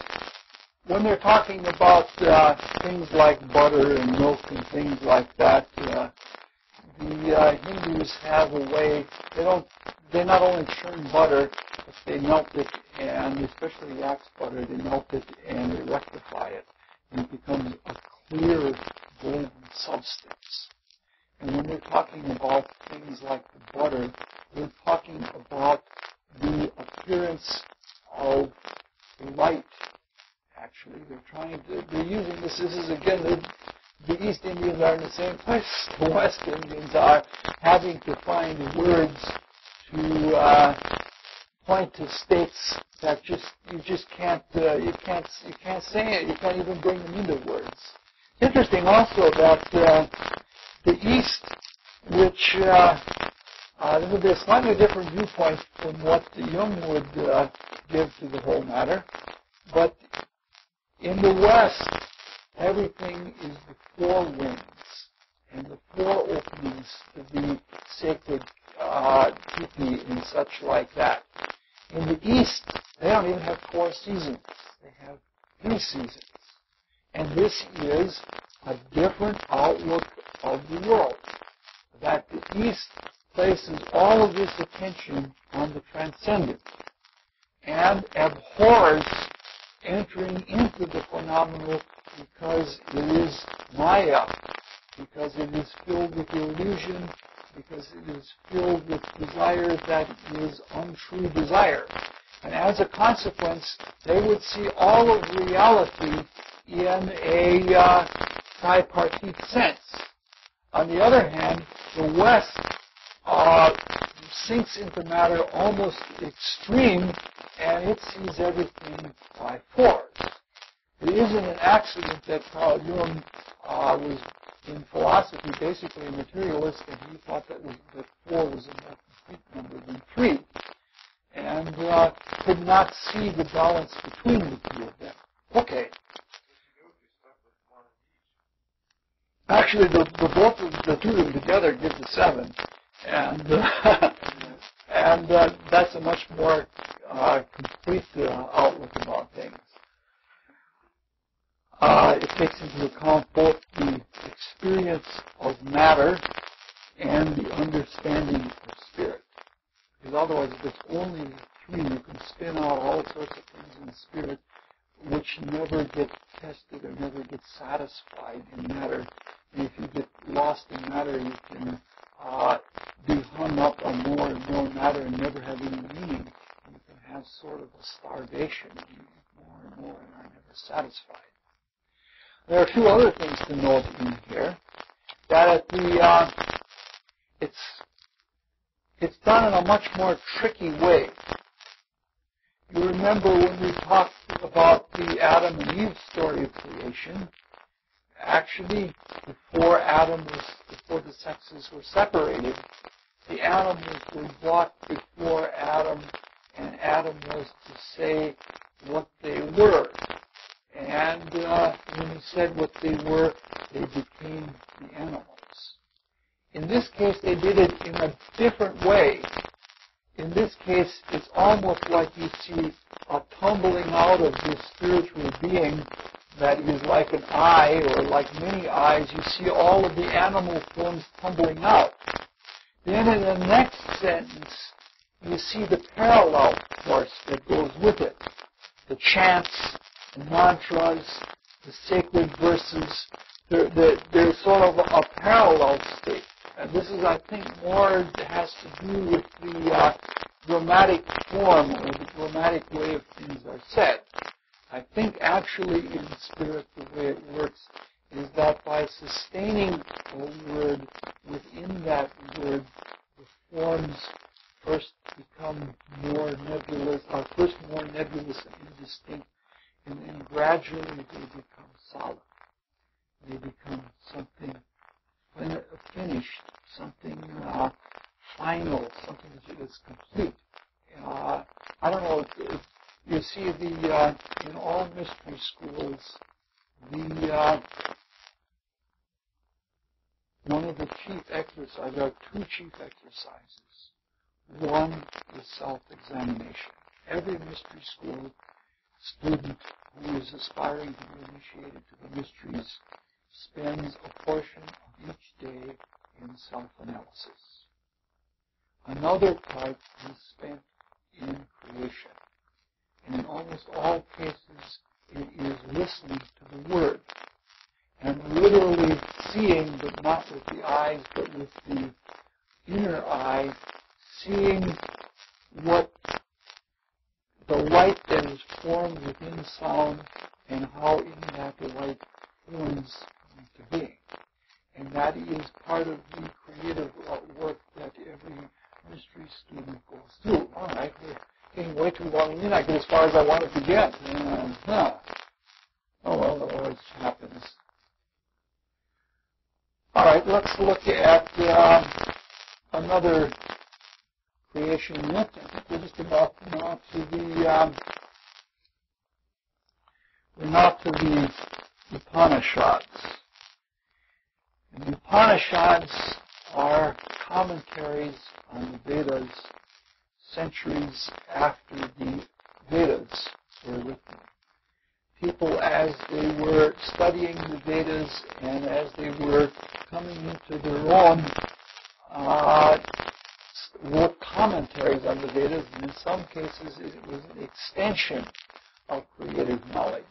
When they're talking about things like butter and milk and things like that, the Hindus have a way. They not only churn butter, but they melt it, and especially yak's butter, they melt it and they rectify it, and it becomes a clear golden substance. And when they're talking about things like the butter, they're talking about the appearance of light. Actually, they're using this. This is again, the East Indians are in the same place the West Indians are, having to find words to point to states that you can't say it. You can't even bring them into words. Interesting also that the East, which there would be a slightly different viewpoint from what Jung would give to the whole matter, but in the West, everything is the 4 winds and the 4 openings to the sacred tipi and such like that. In the East, they don't even have 4 seasons. They have 3 seasons. And this is a different outlook of the world. That the East places all of this attention on the transcendent and abhors entering into the phenomenal because it is Maya, because it is filled with illusion, because it is filled with desire that is untrue desire. And as a consequence, they would see all of reality in a tripartite sense. On the other hand, the West sinks into matter almost extreme, and it sees everything by 4s. It isn't an accident that Carl Jung was in philosophy basically a materialist, and he thought that 4 was a more complete number than 3. and could not see the balance between the two of them. Okay. Actually, the both of the two of them together gives a 7, and and that's a much more complete outlook about things. It takes into account both the experience of matter and the understanding of spirit. Because otherwise, if it's only the 3, you can spin out all sorts of things in spirit which never get tested or never get satisfied in matter. And if you get lost in matter, you can be hung up on more and more matter and never have any meaning. You can have sort of a starvation. You get more and more and are never satisfied. There are 2 other things to note in here. That it's done in a much more tricky way. You remember when we talked about the Adam and Eve story of creation, actually, before the sexes were separated, the animals were brought before Adam, and Adam was to say what they were. And when he said what they were, they became the animals. In this case, they did it in a different way. In this case, it's almost like you see a tumbling out of this spiritual being that is like an eye, or like many eyes. You see all of the animal forms tumbling out. Then in the next sentence, you see the parallel force that goes with it. The chants, the mantras, the sacred verses, they're sort of a parallel state. And this is, I think, more has to do with the dramatic form or the dramatic way of things are said. I think actually in spirit the way it works is that by sustaining a word within that word, the forms first become more nebulous, first more nebulous and indistinct, and then gradually they become solid. They become something finished, something final, something that is complete. I don't know, you see in all mystery schools, one of the chief exercises, there are 2 chief exercises. One is self-examination. Every mystery school student who is aspiring to be initiated to the mysteries spends a portion of each day in self-analysis. Another part is spent in creation. And in almost all cases, it is listening to the Word and literally seeing, but not with the eyes, but with the inner eye, seeing what the light that is formed within sound and how in that the light forms into being. And that is part of the creative work that every mystery student goes through. All right, we're getting way too long. We're not get as far as I wanted to get. Oh, well, that always happens. All right, let's look at another creation myth. I think we're just about now to the Upanishads. And the Upanishads are commentaries on the Vedas centuries after the Vedas were written. People, as they were studying the Vedas and as they were coming into their own, wrote commentaries on the Vedas, and in some cases it was an extension of creative knowledge.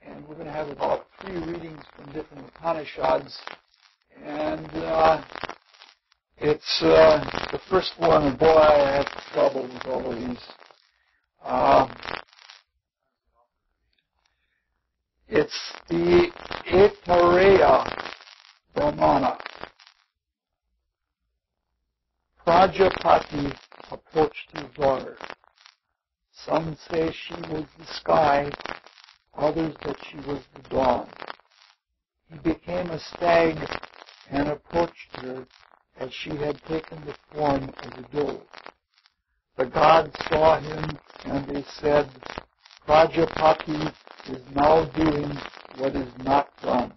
And we're going to have about 3 readings from different Upanishads, and it's the first one, and boy, I had trouble with all of these. It's the Aitareya Brahmana. Prajapati approached his daughter. Some say she was the sky, others that she was the dawn. He became a stag and approached her as she had taken the form of a doe. The gods saw him, and they said, Prajapati is now doing what is not done.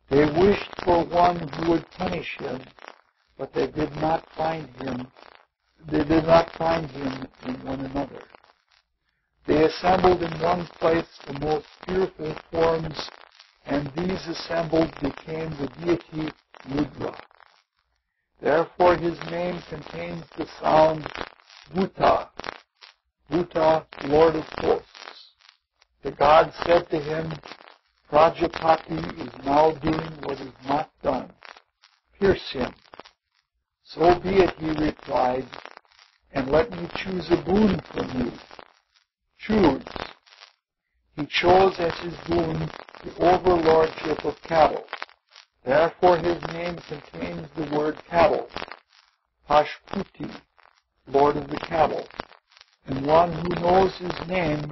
They wished for one who would punish him, but they did not find him. They did not find him in one another. They assembled in one place the most fearful forms, and these assembled became the deity Rudra. Therefore his name contains the sound Bhuta, Bhuta, Lord of Hosts. The god said to him, Prajapati is now doing what is not done. Pierce him. So be it, he replied, and let me choose a boon from you. Choose. He chose as his boon the overlordship of cattle. Therefore his name contains the word cattle, Pashputi, Lord of the cattle. And one who knows his name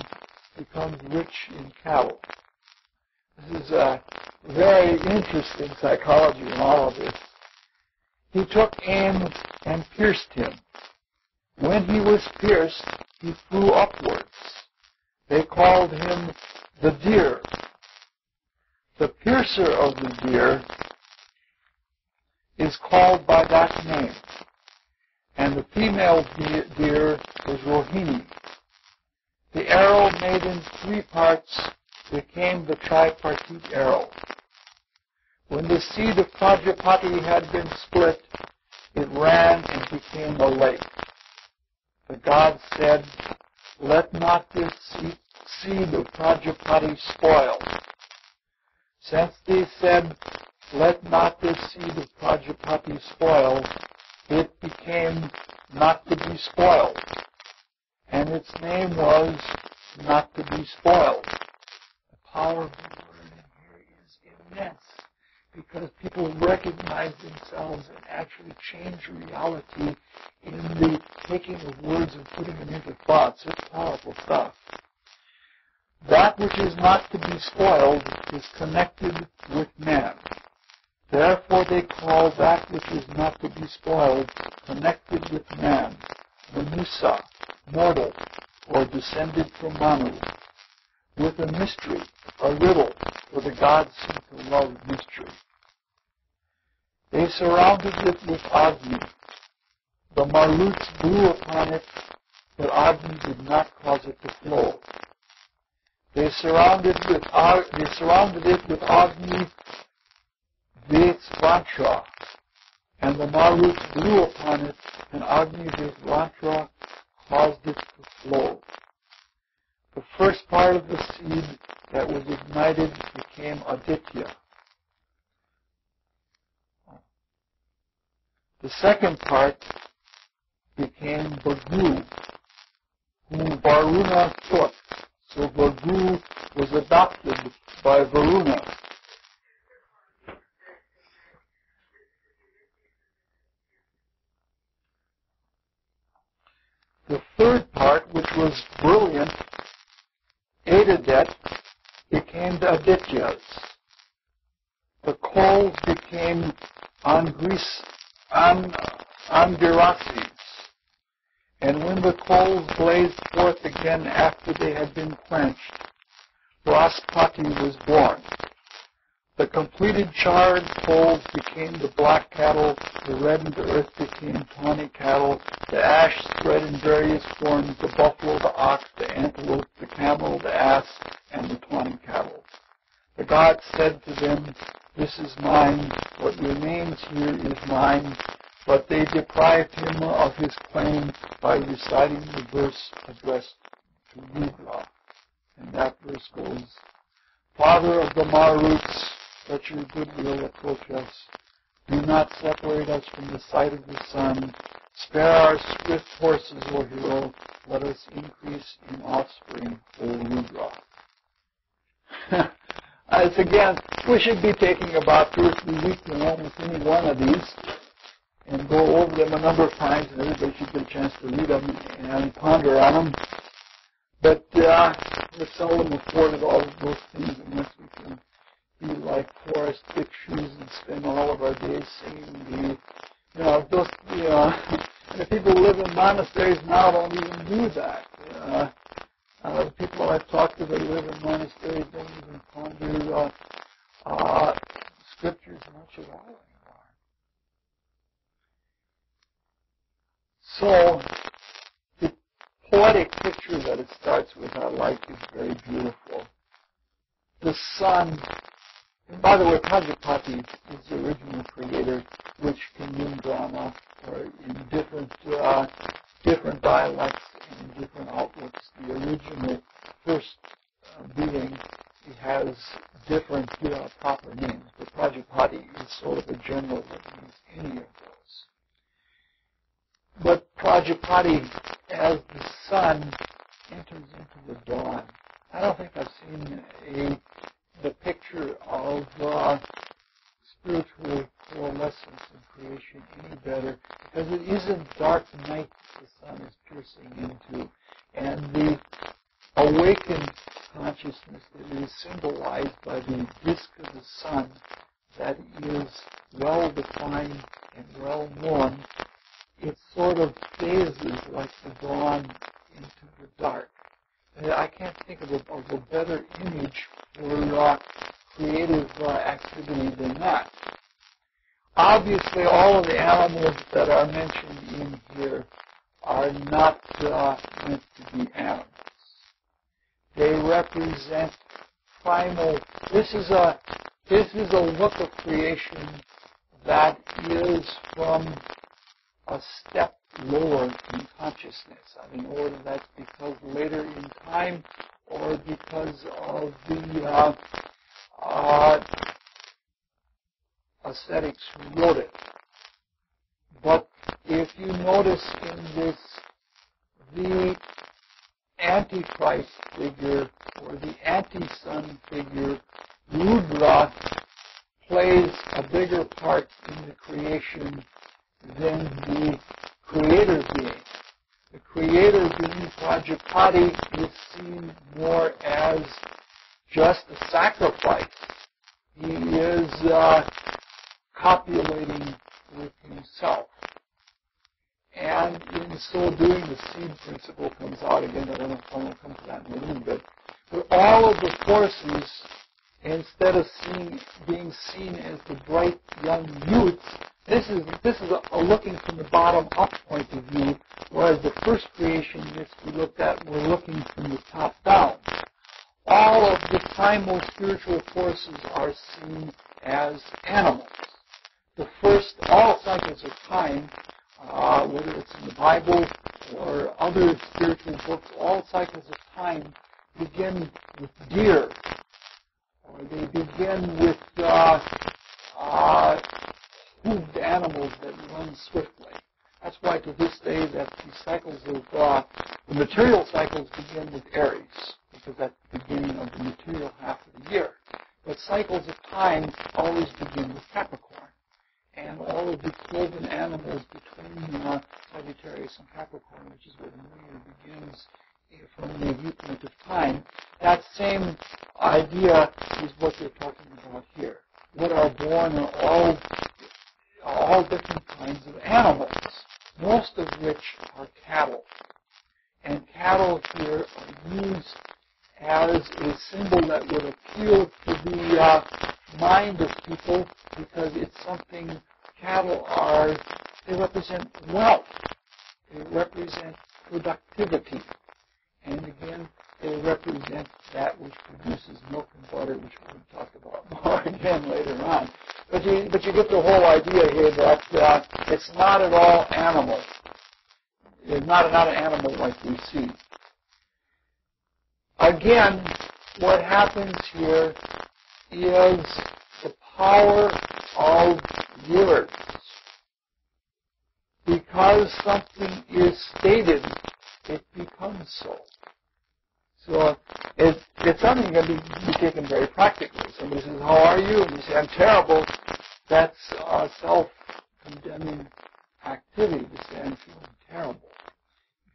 becomes rich in cattle. This is a very interesting psychology in all of this. He took aim and pierced him. When he was pierced, he flew upwards. They called him the deer. The piercer of the deer is called by that name, and the female deer is Rohini. The arrow made in 3 parts became the tripartite arrow. When the seed of Prajapati had been split, it ran and became a lake. The god said, let not this seed of Prajapati spoil. Since they said, let not this seed of Prajapati spoil, it became not to be spoiled. And its name was not to be spoiled. The power of the word in here is immense, because people recognize themselves and actually change reality in the taking of words and putting them into thoughts. It's powerful stuff. That which is not to be spoiled is connected with man. Therefore they call that which is not to be spoiled connected with man, Manusa, mortal, or descended from Manu, with a mystery, a riddle, for the gods seem to love mystery. They surrounded it with Agni. The Maruts blew upon it, but Agni did not cause it to flow. They surrounded it with Agni Vetsvantra, and the Maruts blew upon it, and Agni Vetsvantra caused it to flow. The first part of the seed that was ignited became Aditya. The second part became Bhagu, whom Varuna took. So Bhagu was adopted by Varuna. The third part, which was brilliant, Adidet, became the Adityas. The coals became Angirasis. And when the coals blazed forth again after they had been quenched, Brahaspati was born. The completed charred coals became the black cattle, the reddened earth became tawny cattle, the ash spread in various forms, the buffalo, the ox, the antelope, the camel, the ass, and the tawny cattle. The god said to them, this is mine, what remains here is mine, but they deprived him of his claim by reciting the verse addressed to Rudra. And that verse goes, Father of the Maruts, let your goodwill approach us. Do not separate us from the sight of the sun. Spare our swift horses, O hero. Let us increase in offspring, O Rudra. It's again, we should be taking about 2 or 3 weeks to almost any one of these and go over them a number of times, and everybody should get a chance to read them and ponder on them. But we're seldom afforded all of those things unless we can be like Forrest Thick Shoes and spend all of our days singing the, if people live in monasteries now don't even do that. The people I've talked to that live in monasteries don't even ponder scriptures much at all anymore. So, the poetic picture that it starts with, I like, is very beautiful. The sun, and by the way, Prajapati is the original creator, which can mean drama, or in different dialects and in different outlooks. The original first being has different proper names, but Prajapati is sort of a general that means any of those. But Prajapati, as the sun enters into the dawn, I don't think I've seen the picture of spiritual coalescence in creation any better, because it isn't dark night the sun is piercing into, and the awakened consciousness that is symbolized by the disk of the sun that is well defined and well known, it sort of phases like the dawn into the dark. And I can't think of a better image for creative activity than that. Obviously, all of the animals that are mentioned in here are not meant to be animals. They represent primal. This is a look of creation that is from a step lower in consciousness. I mean, whether that's because later in time or because of the ascetics who wrote it. But if you notice in this, the Antichrist figure or the anti-sun figure, Rudra, plays a bigger part in the creation than the creator being. The creator being, Prajapati, is seen more as just a sacrifice. He is copulating with himself. And in so doing, the seed principle comes out again. I don't know if I'm going to come to that in a little bit. But all of the forces, instead of being seen as the bright young youths, this is a looking from the bottom up point of view, whereas the first creation myths we looked at were looking from the top down. All of the primal spiritual forces are seen as animals. The first, all cycles of time, whether it's in the Bible or other spiritual books, all cycles of time begin with deer, or they begin with hooved animals that run swiftly. That's why to this day that the cycles of the material cycles begin with Aries, because that's the beginning of the material half of the year. But cycles of time always begin with Capricorn. And all of the cloven animals between Sagittarius and Capricorn, which is where the new year begins from the viewpoint of time, that same idea is what they're talking about here. What are born are all different kinds of animals, most of which are cattle. And cattle here are used as a symbol that would appeal to the mind of people, because it's something, cattle they represent wealth. They represent productivity. And again, they represent that which produces milk and butter, which we'll talk about more again later on. But you get the whole idea here that it's not at all animal. It's not an animal like we see. Again, what happens here is the power of words. Because something is stated, it becomes so. So it's something that can be taken very practically. Somebody says, "How are you?" And you say, "I'm terrible." That's a self-condemning activity to say, "I'm feeling terrible."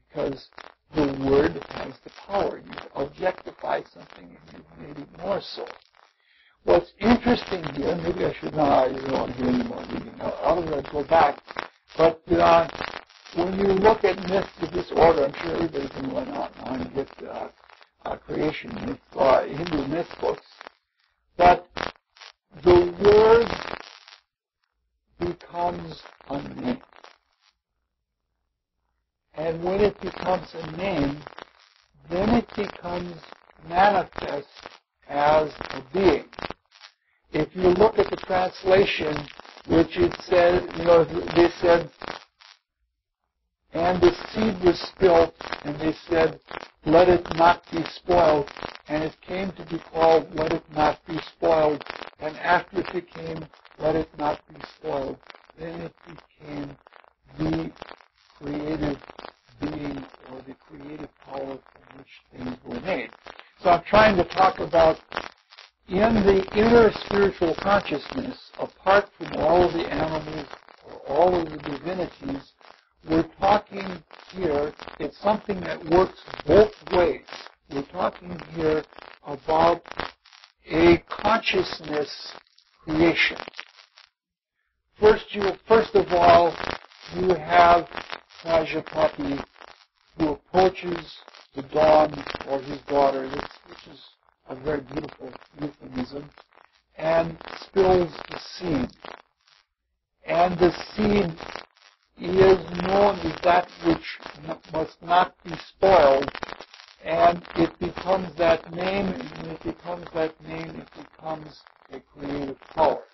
Because the word has the power. You objectify something and you've made it more so. What's interesting here, maybe I should not, you don't want to hear any more reading. I'll go back. But when you look at myths of this order, I'm sure everybody can run out now and get creation myth, Hindu myth books, but the word becomes a name. And when it becomes a name, then it becomes manifest as a being. If you look at the translation, which it said, they said, and the seed was spilt, and they said, let it not be spoiled, and it came to be called, let it not be spoiled, and after it became, let it not be spoiled, then it became the creative being or the creative power from which things were made. So I'm trying to talk about in the inner spiritual consciousness, apart from all of the animals or all of the divinities, we're talking here, it's something that works both ways. We're talking here about a consciousness creation. First of all, you have Prajapati, who approaches the dawn or his daughter, which is a very beautiful euphemism, and spills the seed. And the seed is known as that which must not be spoiled, and it becomes that name, and when it becomes that name, it becomes a creative power.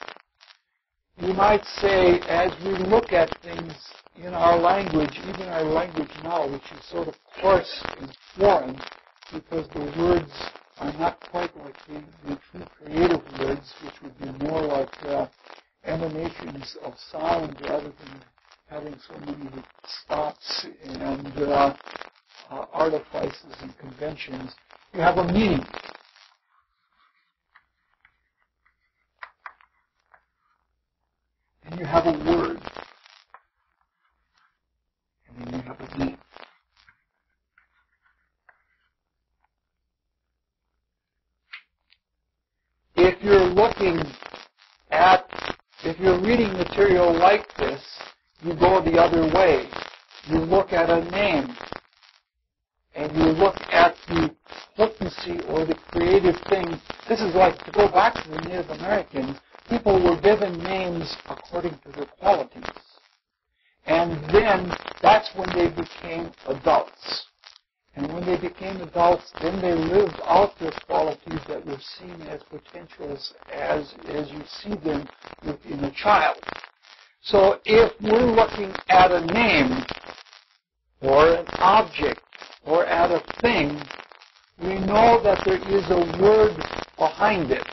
You might say, as we look at things in our language, even our language now, which is sort of coarse and foreign, because the words are not quite like the true creative words, which would be more like emanations of sound rather than having so many stops and artifices and conventions. You have a meaning. And you have a word. And then you have a name. If you're reading material like this, you go the other way. You look at a name, and you look at the potency or the creative thing. This is like, to go back to the Native Americans, people were given names according to their qualities. And then that's when they became adults. And when they became adults, then they lived out their qualities that were seen as potentials as you see them within a child. So if we're looking at a name or an object or at a thing, we know that there is a word behind it.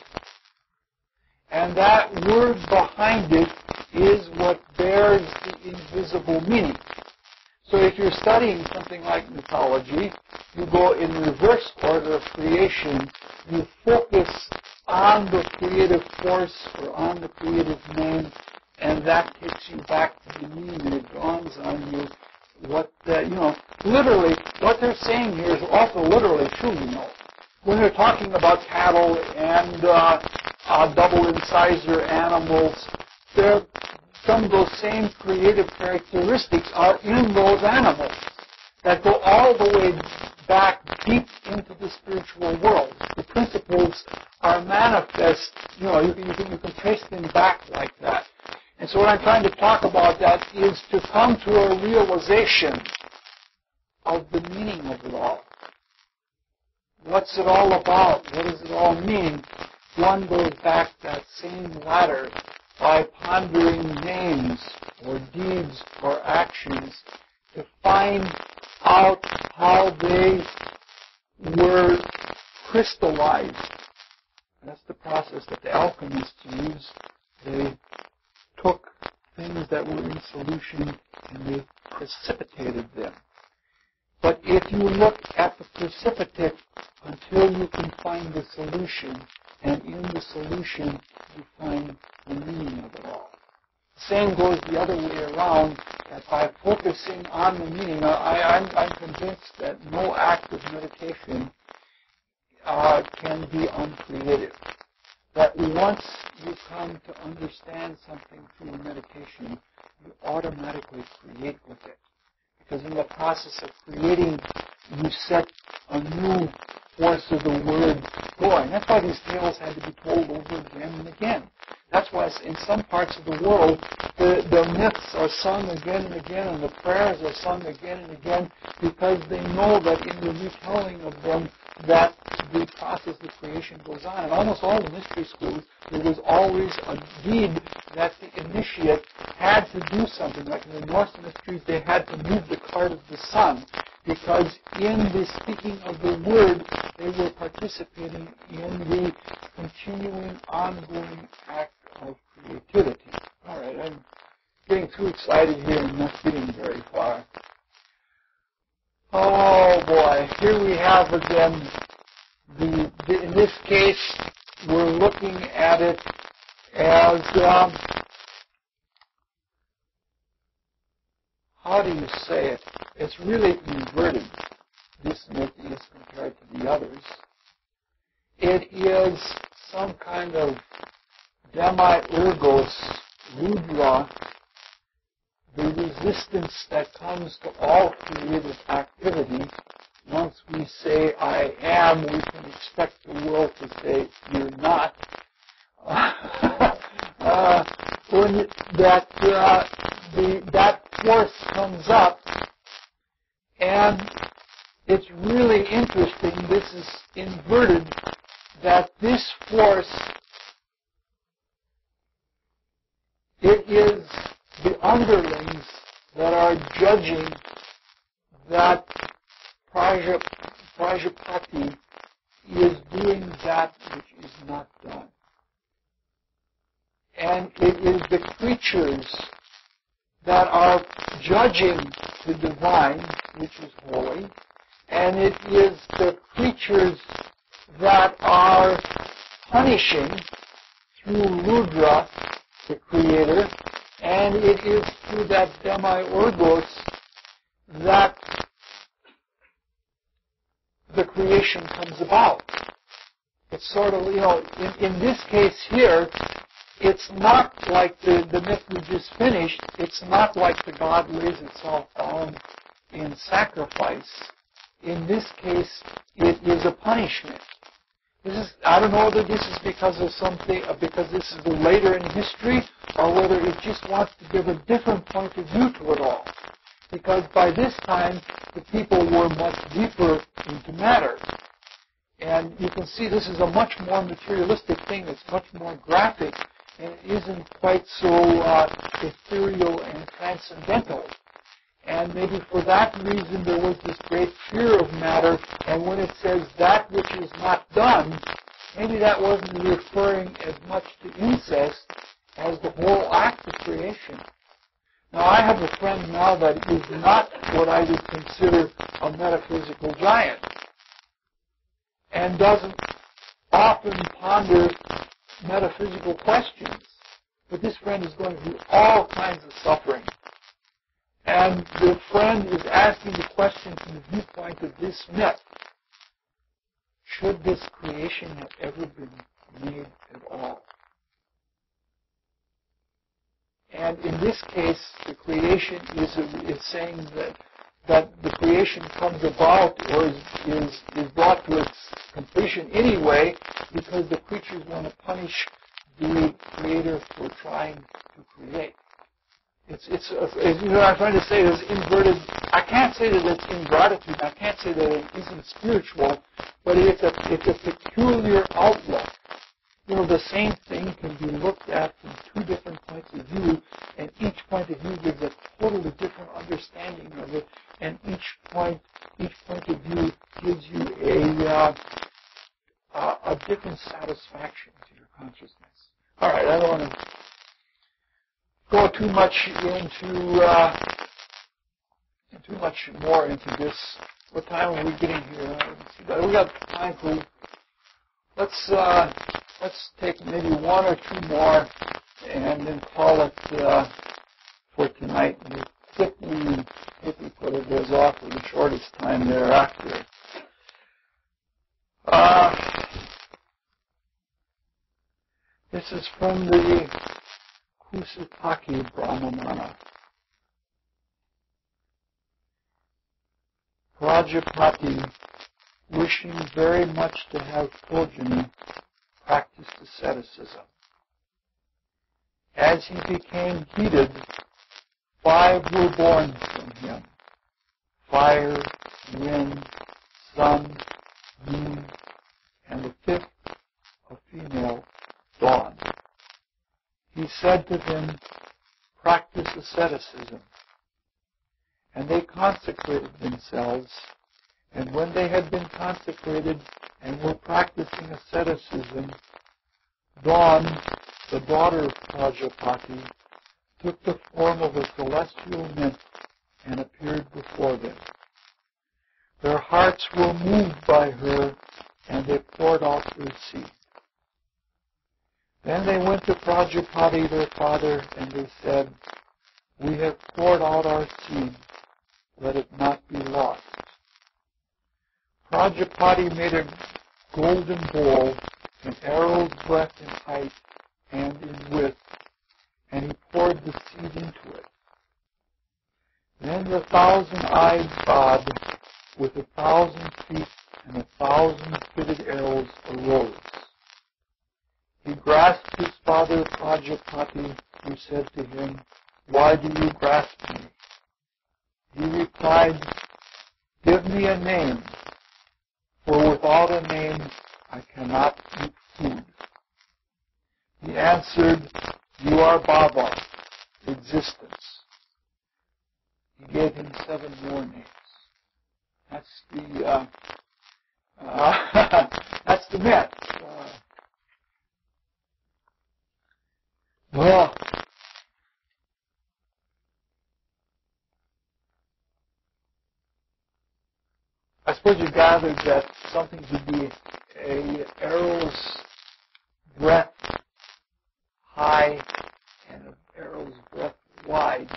And that word behind it is what bears the invisible meaning. So if you're studying something like mythology, you go in reverse order of creation, you focus on the creative force or on the creative name, and that takes you back to the meaning, and it dawns on you what, literally, what they're saying here is also literally true, When they're talking about cattle and double incisor animals, some of those same creative characteristics are in those animals that go all the way back deep into the spiritual world. The principles are manifest, you can trace them back like that. And so what I'm trying to talk about that is to come to a realization of the meaning of it all. What's it all about? What does it all mean? One goes back that same ladder by pondering names or deeds or actions to find out how they were crystallized. That's the process that the alchemists used. They took things that were in solution and they precipitated them. But if you look at the precipitate until you can find the solution, and in the solution you find the meaning of it all. The same goes the other way around, that by focusing on the meaning, I'm convinced that no act of meditation can be uncreative. That once you come to understand something through meditation, you automatically create with it. because in the process of creating, you set a new force of the word going. That's why these tales had to be told over again and again. That's why in some parts of the world, the myths are sung again and again, and the prayers are sung again and again, because they know that in the retelling of them, that the process of creation goes on. In almost all the mystery schools, there was always a deed that the initiate had to do something. Like in the Norse mysteries, they had to move the cart of the sun, because in the speaking of the word, they were participating in the continuing, ongoing act of creativity. All right, I'm getting too excited here and not getting very far. Oh boy, here we have again, in this case, we're looking at it as, how do you say it? It's really inverted, this myth is compared to the others. It is some kind of demiurgos, Rudra, the resistance that comes to all creative activity. Once we say, I am, we can expect the world to say, you're not. That force comes up, and it's really interesting, this is inverted, that this force, it is the underlings that are judging that Prajapati is doing that which is not done. And it is the creatures that are judging the divine, which is holy, and it is the creatures that are punishing through Rudra, the creator, and it is through that demiurgos that the creation comes about. It's sort of, in this case here, it's not like the myth we just finished. It's not like the god lays itself down in sacrifice. In this case, it is a punishment. I don't know whether this is because of something, because this is later in history, or whether it just wants to give a different point of view to it all. Because by this time, the people were much deeper into matter. And you can see this is a much more materialistic thing. It's much more graphic, and it isn't quite so ethereal and transcendental. And maybe for that reason there was this great fear of matter, and when it says that which is not done, maybe that wasn't referring as much to incest as the whole act of creation. Now I have a friend now that is not what I would consider a metaphysical giant, and doesn't often ponder metaphysical questions. But this friend is going through all kinds of suffering. And the friend is asking the question from the viewpoint of this myth. Should this creation have ever been made at all? And in this case, the creation is saying that the creation comes about or is brought to its completion anyway because the creatures want to punish the creator for trying to create. I'm trying to say it's inverted. I can't say that it's ingratitude. I can't say that it isn't spiritual, but it's a peculiar outlook. The same thing can be looked at from two different points of view, and each point of view gives a totally different understanding of it, and each point of view gives you a different satisfaction to your consciousness. All right, I don't want to go too much more into this. What time are we getting here? We got time for. Let's take maybe one or two more, and then call it for tonight. And quickly put it as off for the shortest time thereafter. This is from the Kusataki Brahmana. Prajapati, wishing very much to have progeny, practiced asceticism. As he became heated, 5 were born from him: fire, wind, sun, moon, and the 5th, a female, dawn. He said to them, "Practice asceticism." And they consecrated themselves, and when they had been consecrated and were practicing asceticism, Dawn, the daughter of Prajapati, took the form of a celestial nymph and appeared before them. Their hearts were moved by her, and they poured out their seed. Then they went to Prajapati, their father, and they said, "We have poured out our seed. Let it not be lost." Prajapati made a golden bowl, an arrow's breadth in height and in width, and he poured the seed into it. Then the 1,000-eyed god, with 1,000 feet and 1,000 fitted arrows, arose. He grasped his father Prajapati, who said to him, "Why do you grasp me?" He replied, "Give me a name, for without a name I cannot eat food." He answered, "You are Baba, existence." He gave him 7 more names. That's the that's the myth. Well, I suppose you gathered that something to be a arrow's breadth high and an arrow's breadth wide.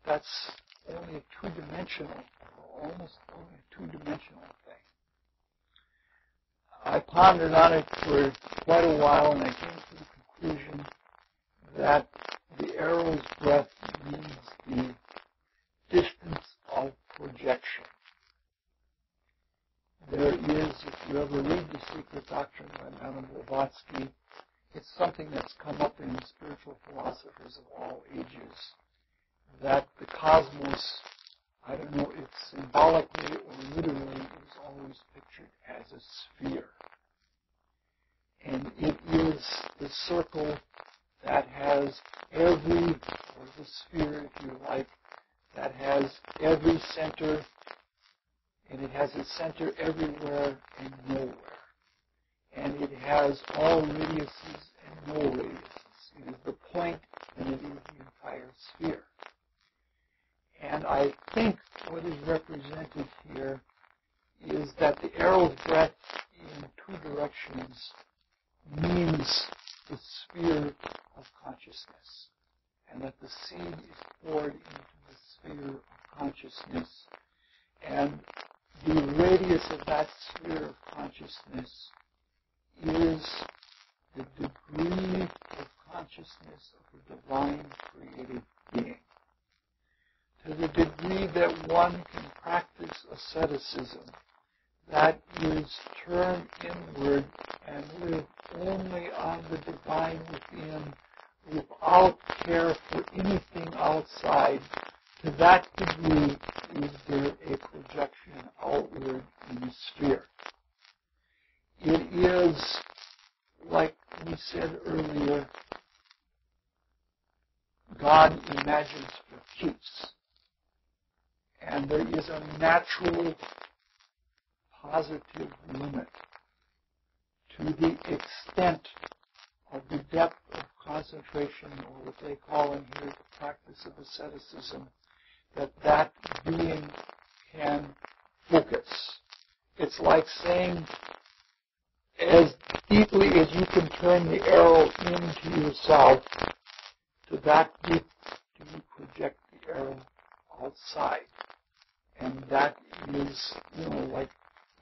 That's only a two-dimensional, almost only a two-dimensional thing. I pondered on it for quite a while, and I came to the conclusion that the arrow's breadth means the distance of projection. There is, if you ever read The Secret Doctrine by Madame Blavatsky, it's something that's come up in spiritual philosophers of all ages, that the cosmos, I don't know if symbolically or literally, is always pictured as a sphere. And it is the circle that has every, or the sphere if you like, that has every center, and it has a center everywhere and nowhere. And it has all radiuses and no radiuses. It is the point, and it is the entire sphere. And I think what is represented here is that the arrow's breadth in 2 directions means the sphere of consciousness, and that the seed is poured into the sphere of consciousness, and the radius of that sphere of consciousness is the degree of consciousness of a divine created being. To the degree that one can practice asceticism, that is, turn inward and live only on the divine within, without care for anything outside, to that degree is there a projection outward in the sphere. It is, like we said earlier, God imagines for keeps. And there is a natural positive limit to the extent of the depth of concentration, or what they call in here the practice of asceticism, that being can focus. It's like saying, as deeply as you can turn the arrow into yourself, to that deep do you project the arrow outside. And that is, like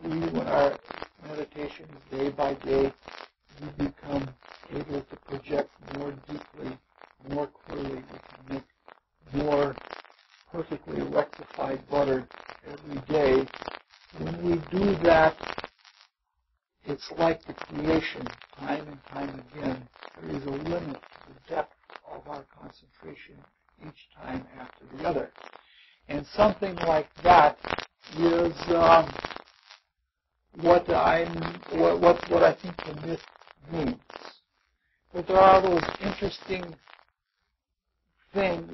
we, when our meditation is day by day, we become able to project more deeply, more clearly. We can make more perfectly rectified butter every it's like the creation, time and time again, there is a limit to the depth of our concentration each time after the other. And something like that is what I think the myth means. But there are those interesting things,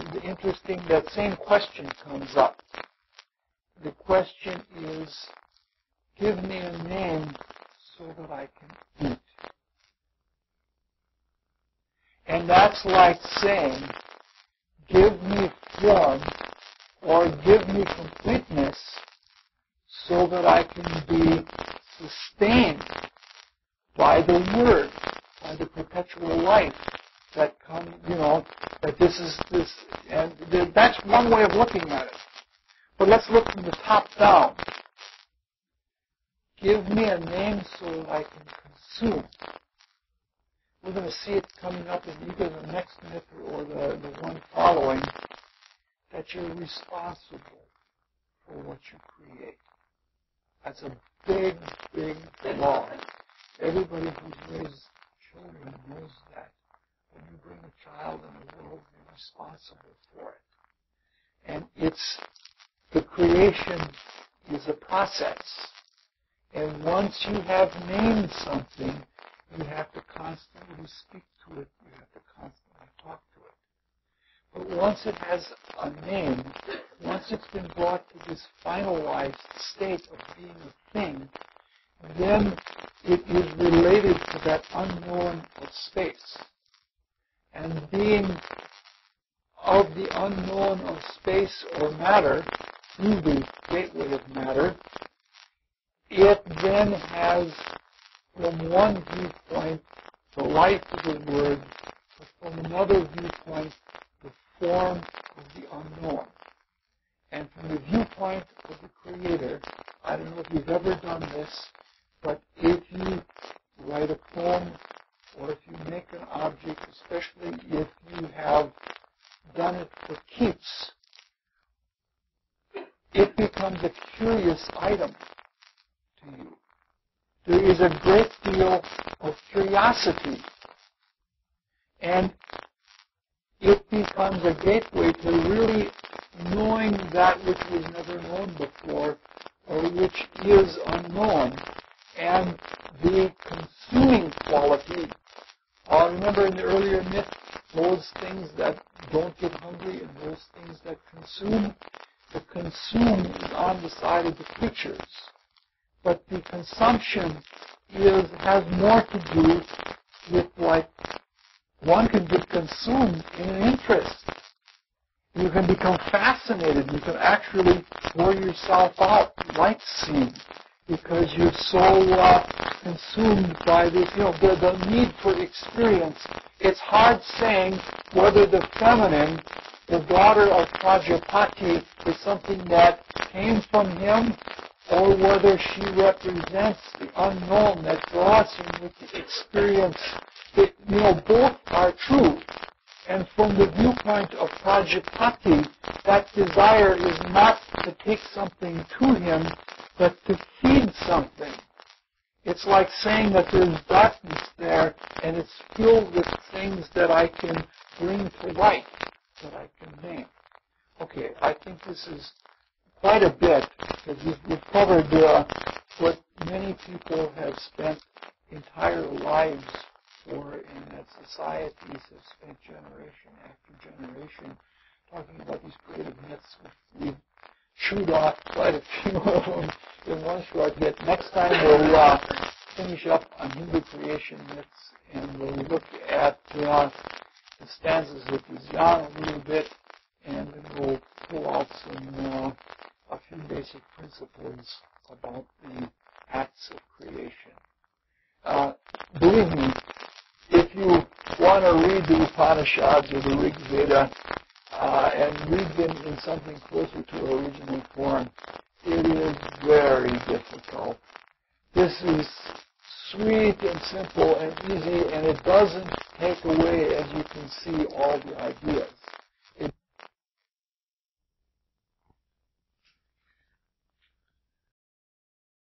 that same question comes up. The question is, give me a name so that I can eat. And that's like saying, give me form or give me completeness so that I can be sustained by the Word, by the perpetual life that comes, that this is this, and that's one way of looking at it. But let's look from the top down. Give me a name so that I can consume. We're going to see it coming up in either the next myth or the one following, that you're responsible for what you create. That's a big, big law. Everybody who's raised children knows that. When you bring a child in the world, you're responsible for it. And the creation is a process. And once you have named something, you have to constantly speak to it. You have to constantly talk to it. But once it has a name, once it's been brought to this finalized state of being a thing, then it is related to that unknown of space. And being of the unknown of space or matter, through the gateway of matter, it then has, from one viewpoint, the life of the Word, but from another viewpoint, the form of the unknown. And from the viewpoint of the Creator, I don't know if you've ever done this, but if you write a poem or if you make an object, especially if you have done it for keeps, it becomes a curious item to you. There is a great deal of curiosity, and it becomes a gateway to really knowing that which was never known before, or which is unknown. And the consuming quality, remember in the earlier myth, those things that don't get hungry and those things that consume, the consume is on the side of the creatures. But the consumption has more to do with, like, one can get consumed in an interest. You can become fascinated. You can actually pour yourself out like seed because you're so consumed by this, the need for experience. It's hard saying whether the feminine, the daughter of Prajapati, is something that came from him or whether she represents the unknown that draws him with the experience. Both are true. And from the viewpoint of Prajapati, that desire is not to take something to him, but to feed something. It's like saying that there's darkness there, and it's filled with things that I can bring to light, that I can name. Okay, I think this is quite a bit, because we've covered what many people have spent entire lives for, and that societies have spent generation after generation talking about these creative myths. We've chewed off quite a few of them in one short bit. Next time we'll finish up on Hindu creation myths, and we'll look at the stanzas of Vijnana a little bit, and then we'll pull out a few basic principles about the acts of creation. Believe me, if you want to read the Upanishads or the Rig Veda and read them in something closer to original form, it is very difficult. This is sweet and simple and easy, and it doesn't take away, as you can see, all the ideas.